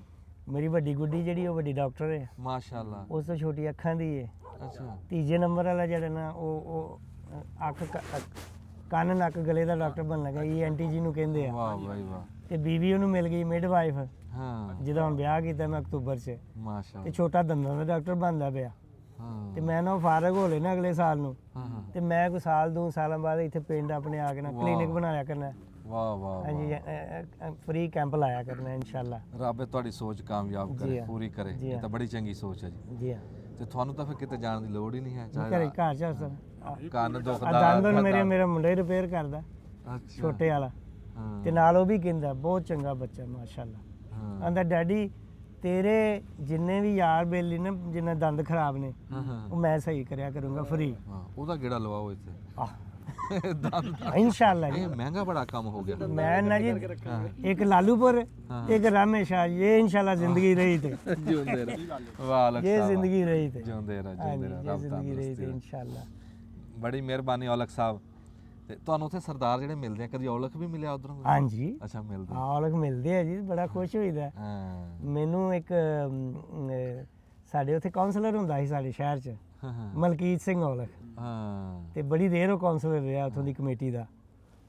ਮੇਰੀ ਵੱਡੀ ਗੁੱਡੀ ਜਿਹੜੀ ਉਹ ਵੱਡੀ ਡਾਕਟਰ ਹੈ। ਮਾਸ਼ਾਅੱਲਾ ਉਸ ਤੋਂ ਛੋਟੀ ਅੱਖਾਂ ਦੀ ਹੈ। ਅੱਛਾ ਤੀਜੇ ਨੰਬਰ ਵਾਲਾ ਜਿਹੜਾ ਨਾ ਉਹ ਅੱਖ ਕੰਨ ਨੱਕ ਗਲੇ ਦਾ ਡਾਕਟਰ ਬਣ ਲੱਗਾ ENT ਜੀ ਨੂੰ ਕਹਿੰਦੇ ਆ। ਵਾਹ ਬਾਈ ਵਾਹ ਤੇ ਬੀਵੀ ਉਹਨੂੰ ਮਿਲ ਗਈ ਮਿਡਵਾਈਫ ਹਾਂ ਜਿਹਦਾ ਹੁਣ ਵਿਆਹ ਕੀਤਾ ਮੈਂ ਅਕਤੂਬਰ 'ਚ। ਤੇ ਮਾਸ਼ਾਅੱਲਾ ਛੋਟਾ ਦੰਦਾਂ ਦਾ ਡਾਕਟਰ ਬਣਦਾ ਪਿਆ ਹਾਂ ਤੇ ਮੈਂ ਨਾ ਉਹ ਫਾਰਗ ਹੋ ਲੈਣਾ ਅਗਲੇ ਸਾਲ ਨੂੰ। ਹਾਂ ਹਾਂ ਤੇ ਮੈਂ ਕੋਈ ਸਾਲ 2 ਸਾਲਾਂ ਬਾਅਦ ਇੱਥੇ ਪਿੰਡ ਆਪਣੇ ਆ ਕੇ ਨਾ ਕਲੀਨਿਕ ਬਣਾਇਆ ਕਰਨਾ। ਵਾਹ ਵਾਹ ਹਾਂਜੀ ਫ੍ਰੀ ਕੈਂਪ ਲਾਇਆ ਕਰਨਾ ਇਨਸ਼ਾਅੱਲਾ। ਰੱਬ ਤੁਹਾਡੀ ਸੋਚ ਕਾਮਯਾਬ ਜੀ ਕਰੇ ਹਾਂ। ਪੂਰੀ ਕਰੇ। ਜੀ ਇਹ ਹਾਂ। ਤਾਂ ਬੜੀ ਚੰਗੀ ਸੋਚ ਹੈ ਜੀ। ਜੀ ਹਾਂ ਤੇ ਤੁਹਾਨੂੰ ਤਾਂ ਫਿਰ ਕਿਤੇ ਜਾਣ ਦੀ ਲੋੜ ਹੀ ਨਹੀਂ ਹੈ ਘਰੇ ਘਰ ਚ ਸਰ ਕੰਨ ਆ ਦੁਖਦਾ ਦੰਦ ਮੇਰਾ ਮੁੰਡਾ ਹੀ ਰਿਪੇਅਰ ਕਰਦਾ ਅੱਛਾ ਛੋਟੇ ਵਾਲਾ। ਹਾਂ ਤੇ ਨਾਲ ਉਹ ਵੀ ਕਹਿੰਦਾ ਬਹੁਤ ਚੰਗਾ ਬੱਚਾ ਮਾਸ਼ਾਅੱਲਾ। ਹਾਂ ਆਂਦਾ ਡੈਡੀ ਤੇਰੇ ਜਿੰਨੇ ਵੀ ਯਾਰ ਬੇਲੀ ਨੇ ਜਿੰਨੇ ਦੰਦ ਖਰਾਬ ਨੇ ਹਾਂ ਹਾਂ ਉਹ ਮੈਂ ਸਹੀ ਕਰਿਆ ਕਰੂੰਗਾ ਫ੍ਰੀ। ਹਾਂ ਉਹਦਾ ਗੇੜਾ ਲਵਾਓ ਇੱਥੇ ਦੰਦ ਇਨਸ਼ਾਅੱਲਾ ਇਹ ਜੀ। ਮਹਿੰਗਾ ਬੜਾ ਕੰਮ ਹੋ ਗਿਆ। ਮੈਂ ਨਾ ਜੀ ਇੱਕ ਲਾਲੂਪੁਰ ਇੱਕ ਰਾਮੇਸ਼ਾ ਇਹ ਇਨਸ਼ਾਅੱਲਾ ਜ਼ਿੰਦਗੀ ਰਹੀ ਤੇ ਜਿਉਂਦੇ ਰਹੋ ਵਾਹ ਲੱਖ ਇਹ ਸਾਹਿਬ ਜ਼ਿੰਦਗੀ ਰਹੀ ਤੇ ਜਿਉਂਦੇ ਰਹੋ ਹਾਂਜੀ ਜਿਉਂਦੇ ਰਹੋ ਇਹ ਰੱਬ ਜ਼ਿੰਦਗੀ ਰਹੀ ਤੇ ਤੰਦਰੁਸਤੀ ਇਨਸ਼ਾਅੱਲਾ। ਬੜੀ ਮਿਹਰਬਾਨੀ ਔਲਖ ਸਾਹਿਬ। ਤੇ ਤੁਹਾਨੂੰ ਉੱਥੇ ਸਰਦਾਰ ਜਿਹੜੇ ਮਿਲਦੇ ਆ ਕਦੀ ਔਲਖ ਵੀ ਮਿਲਿਆ ਉਧਰੋਂ? ਹਾਂਜੀ ਅੱਛਾ ਮਿਲਦੇ ਹਾਂ ਲੋਕ ਮਿਲਦੇ ਆ ਜੀ ਬੜਾ ਖੁਸ਼ ਹੋਈਦਾ। ਹਾਂ ਮੈਨੂੰ ਇੱਕ ਸਾਡੇ ਉੱਥੇ ਕਾਉਂਸਲਰ ਹੁੰਦਾ ਸੀ ਸਾਡੇ ਸ਼ਹਿਰ 'ਚ ਹਾਂ ਹਾਂ ਮਲਕੀਤ ਸਿੰਘ ਔਲਖ ਹਾਂ ਤੇ ਬੜੀ ਦੇਰ ਉਹ ਕਾਉਂਸਲਰ ਰਿਹਾ ਉੱਥੋਂ ਦੀ ਕਮੇਟੀ ਦਾ।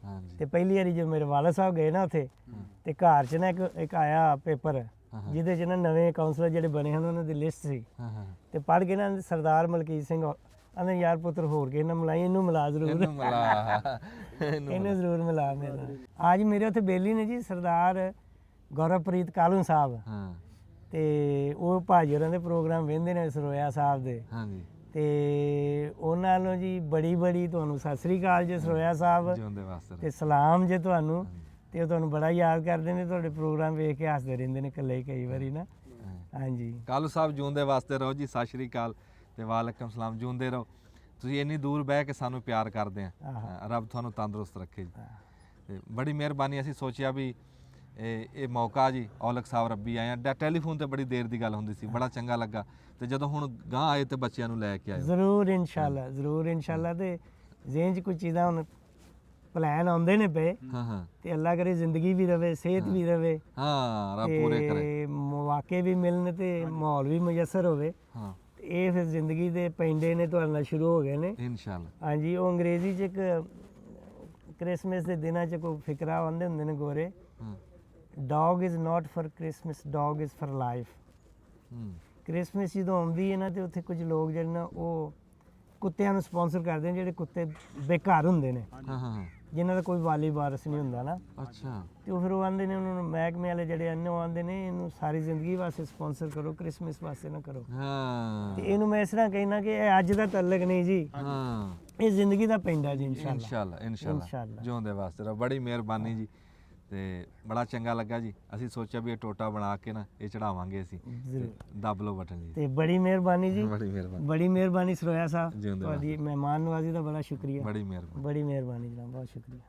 ਹਾਂਜੀ ਤੇ ਪਹਿਲੀ ਵਾਰੀ ਜਦੋਂ ਮੇਰੇ ਵਾਲਦ ਸਾਹਿਬ ਗਏ ਨਾ ਉੱਥੇ ਤੇ ਘਰ 'ਚ ਨਾ ਇੱਕ ਆਇਆ ਪੇਪਰ ਜਿਹਦੇ 'ਚ ਨਾ ਨਵੇਂ ਕਾਉਂਸਲਰ ਜਿਹੜੇ ਬਣੇ ਹਨ ਉਹਨਾਂ ਦੀ ਲਿਸਟ ਸੀ। ਹਾਂ ਹਾਂ ਤੇ ਪੜ੍ਹ ਕੇ ਨਾ ਸਰਦਾਰ ਮਲਕੀਤ ਸਿੰਘ ਆਂਦੇ ਯਾਰ ਪੁੱਤਰ ਹੋਰ ਕੇ ਨਾ ਮਿਲਾਈ ਇਹਨੂੰ ਮਿਲਾ ਜ਼ਰੂਰ ਇਹਨੂੰ ਮਿਲਾ ਇਹਨੂੰ ਜ਼ਰੂਰ ਮਿਲਾ ਮੇਰੇ ਨਾਲ। ਅੱਜ ਮੇਰੇ ਉੱਥੇ ਬੇਲੀ ਨੇ ਜੀ ਸਰਦਾਰ ਗੌਰਵਪ੍ਰੀਤ ਕਾਲੂ ਸਾਹਿਬ ਹਾਂ ਤੇ ਉਹ ਭਾਜੀ ਹੋਰਾਂ ਦੇ ਪ੍ਰੋਗਰਾਮ ਵੇਖਦੇ ਨੇ ਸਰੋਇਆ ਸਾਹਿਬ ਦੇ। ਹਾਂਜੀ ਤੇ ਉਹਨਾਂ ਨੂੰ ਜੀ ਬੜੀ ਤੁਹਾਨੂੰ ਸਤਿ ਸ੍ਰੀ ਅਕਾਲ ਜੀ ਸਰੋਇਆ ਸਾਹਿਬ ਜਿਉਂਦੇ ਵਾਸਤੇ ਤੇ ਸਲਾਮ ਜੇ ਤੁਹਾਨੂੰ। ਤੇ ਉਹ ਤੁਹਾਨੂੰ ਬੜਾ ਯਾਦ ਕਰਦੇ ਨੇ ਤੁਹਾਡੇ ਪ੍ਰੋਗਰਾਮ ਵੇਖ ਕੇ ਹੱਸਦੇ ਰਹਿੰਦੇ ਨੇ ਇਕੱਲੇ ਹੀ ਕਈ ਵਾਰੀ ਨਾ। ਹਾਂਜੀ ਕਾਲੂ ਸਾਹਿਬ ਜਿਉਂਦੇ ਵਾਸਤੇ ਰਹੋ ਜੀ। ਸਤਿ ਸ਼੍ਰੀ ਅਕਾਲ ਤੇ ਵਾਲੇਕਮ ਸਲਾਮ। ਜਿਉਂਦੇ ਰਹੋ। ਤੁਸੀਂ ਇੰਨੀ ਦੂਰ ਬਹਿ ਕੇ ਸਾਨੂੰ ਪਿਆਰ ਕਰਦੇ ਆ। ਰੱਬ ਤੁਹਾਨੂੰ ਤੰਦਰੁਸਤ ਰੱਖੇ ਜੀ। ਤੇ ਬੜੀ ਮਿਹਰਬਾਨੀ। ਅਸੀਂ ਸੋਚਿਆ ਵੀ ਇਹ ਮੌਕਾ ਜੀ ਔਲਖ ਸਾਹਿਬ ਰੱਬੀ ਆਏ ਆ। ਟੈਲੀਫੋਨ ਤੇ ਬੜੀ ਦੇਰ ਦੀ ਗੱਲ ਹੁੰਦੀ ਸੀ ਬੜਾ ਚੰਗਾ ਲੱਗਾ। ਤੇ ਜਦੋਂ ਹੁਣ ਗਾਂ ਆਏ ਤੇ ਬੱਚਿਆਂ ਨੂੰ ਲੈ ਕੇ ਆਏ। ਜ਼ਰੂਰ ਇਨਸ਼ਾਅੱਲਾ ਤੇ ਜ਼ਿਹਨ 'ਚ ਕੁਝ ਚੀਜ਼ਾਂ ਹੁਣ ਪਲਾਨ ਆਉਂਦੇ ਨੇ ਪਏ ਹਾਂ ਹਾਂ ਤੇ ਅੱਲਾ ਕਰੇ ਜ਼ਿੰਦਗੀ ਵੀ ਰਵੇ ਸਿਹਤ ਵੀ ਰਵੇ ਹਾਂ ਰੱਬ ਪੂਰੇ ਕਰੇ। ਤੇ ਮੌਕੇ ਵੀ ਮਿਲਣ ਤੇ ਮਾਹੌਲ ਵੀ ਮੁਯੱਸਰ ਹੋਵੇ। ਹਾਂ ਇਹ ਫਿਰ ਜ਼ਿੰਦਗੀ ਦੇ ਪੈਂਡੇ ਨੇ ਤੁਹਾਡੇ ਨਾਲ ਸ਼ੁਰੂ ਹੋ ਗਏ ਨੇ। ਇਨਸ਼ਾਅੱਲਾ। ਹਾਂਜੀ ਉਹ ਅੰਗਰੇਜ਼ੀ 'ਚ ਇੱਕ ਕ੍ਰਿਸਮਸ ਦੇ ਦਿਨਾਂ 'ਚ ਕੋਈ ਫਿਕਰਾ ਆਉਂਦੇ ਹੁੰਦੇ ਨੇ ਗੋਰੇ ਹਾਂ dog is not for Christmas, dog is for life. ਹੂੰ ਕ੍ਰਿਸਮਸ ਜਦੋਂ ਆਉਂਦੀ ਹੈ ਨਾ ਤੇ ਉੱਥੇ ਕੁਝ ਲੋਕ ਜਿਹੜੇ ਨਾ ਉਹ ਕੁੱਤਿਆਂ ਨੂੰ ਸਪਾਂਸਰ ਕਰਦੇ ਨੇ, ਜਿਹੜੇ ਕੁੱਤੇ ਬੇਘਰ ਹੁੰਦੇ ਨੇ, ਹਾਂ ਹਾਂ ਜਿਨ੍ਹਾਂ ਦਾ ਕੋਈ ਵਾਲੀ ਵਾਰਸ ਨਹੀਂ ਹੁੰਦਾ ਨਾ, ਅੱਛਾ ਤੇ ਉਹ ਫਿਰ ਉਹ ਆਂਦੇ ਨੇ ਉਹਨਾਂ ਨੂੰ, ਮਹਿਕਮੇ ਵਾਲੇ ਜਿਹੜੇ ਹਨ ਉਹ ਆਂਦੇ ਨੇ ਇਹਨੂੰ ਸਾਰੀ ਜ਼ਿੰਦਗੀ ਵਾਸਤੇ ਸਪਾਂਸਰ ਕਰੋ, ਕ੍ਰਿਸਮਸ ਵਾਸਤੇ ਨਾ ਕਰੋ। ਹਾਂ ਤੇ ਇਹਨੂੰ ਮੈਂ ਇਸ ਤਰ੍ਹਾਂ ਕਹਿਣਾ ਕਿ ਇਹ ਅੱਜ ਦਾ ਤਾਲੁਕ ਨਹੀਂ ਜੀ, ਹਾਂ ਇਹ ਜ਼ਿੰਦਗੀ ਦਾ ਪੈਂਦਾ ਜੀ ਇਨਸ਼ਾਅੱਲਾ। ਇਨਸ਼ਾਅੱਲਾ ਇਨਸ਼ਾਅੱਲਾ ਇਨਸ਼ਾਅੱਲਾ। ਜਿਉਂਦੇ ਵਾਸਤੇ ਰਹੋ। ਬੜੀ ਮਿਹਰਬਾਨੀ ਜੀ, ਤੇ ਬੜਾ ਚੰਗਾ ਲੱਗਾ ਜੀ। ਅਸੀਂ ਸੋਚਿਆ ਵੀ ਇਹ ਟੋਟਾ ਬਣਾ ਕੇ ਨਾ ਇਹ ਚੜਾਵਾਂਗੇ ਅਸੀਂ। ਜ਼ਰੂਰ। ਦੱਬ ਲਓ ਬਟਨ ਜੀ। ਤੇ ਬੜੀ ਮਿਹਰਬਾਨੀ ਜੀ, ਬੜੀ ਮਿਹਰਬਾਨੀ, ਬੜੀ ਮਿਹਰਬਾਨੀ ਸਰੋਇਆ ਸਾਹਿਬ, ਜਿਉਂਦੇ ਤੁਹਾਡੀ ਮਹਿਮਾਨ ਨਵਾਜ਼ੀ ਦਾ ਬੜਾ ਸ਼ੁਕਰੀਆ, ਬੜੀ ਮਿਹਰਬਾਨੀ। ਬੜੀ ਮਿਹਰਬਾਨੀ ਜਨਾਬ, ਬਹੁਤ ਸ਼ੁਕਰੀਆ।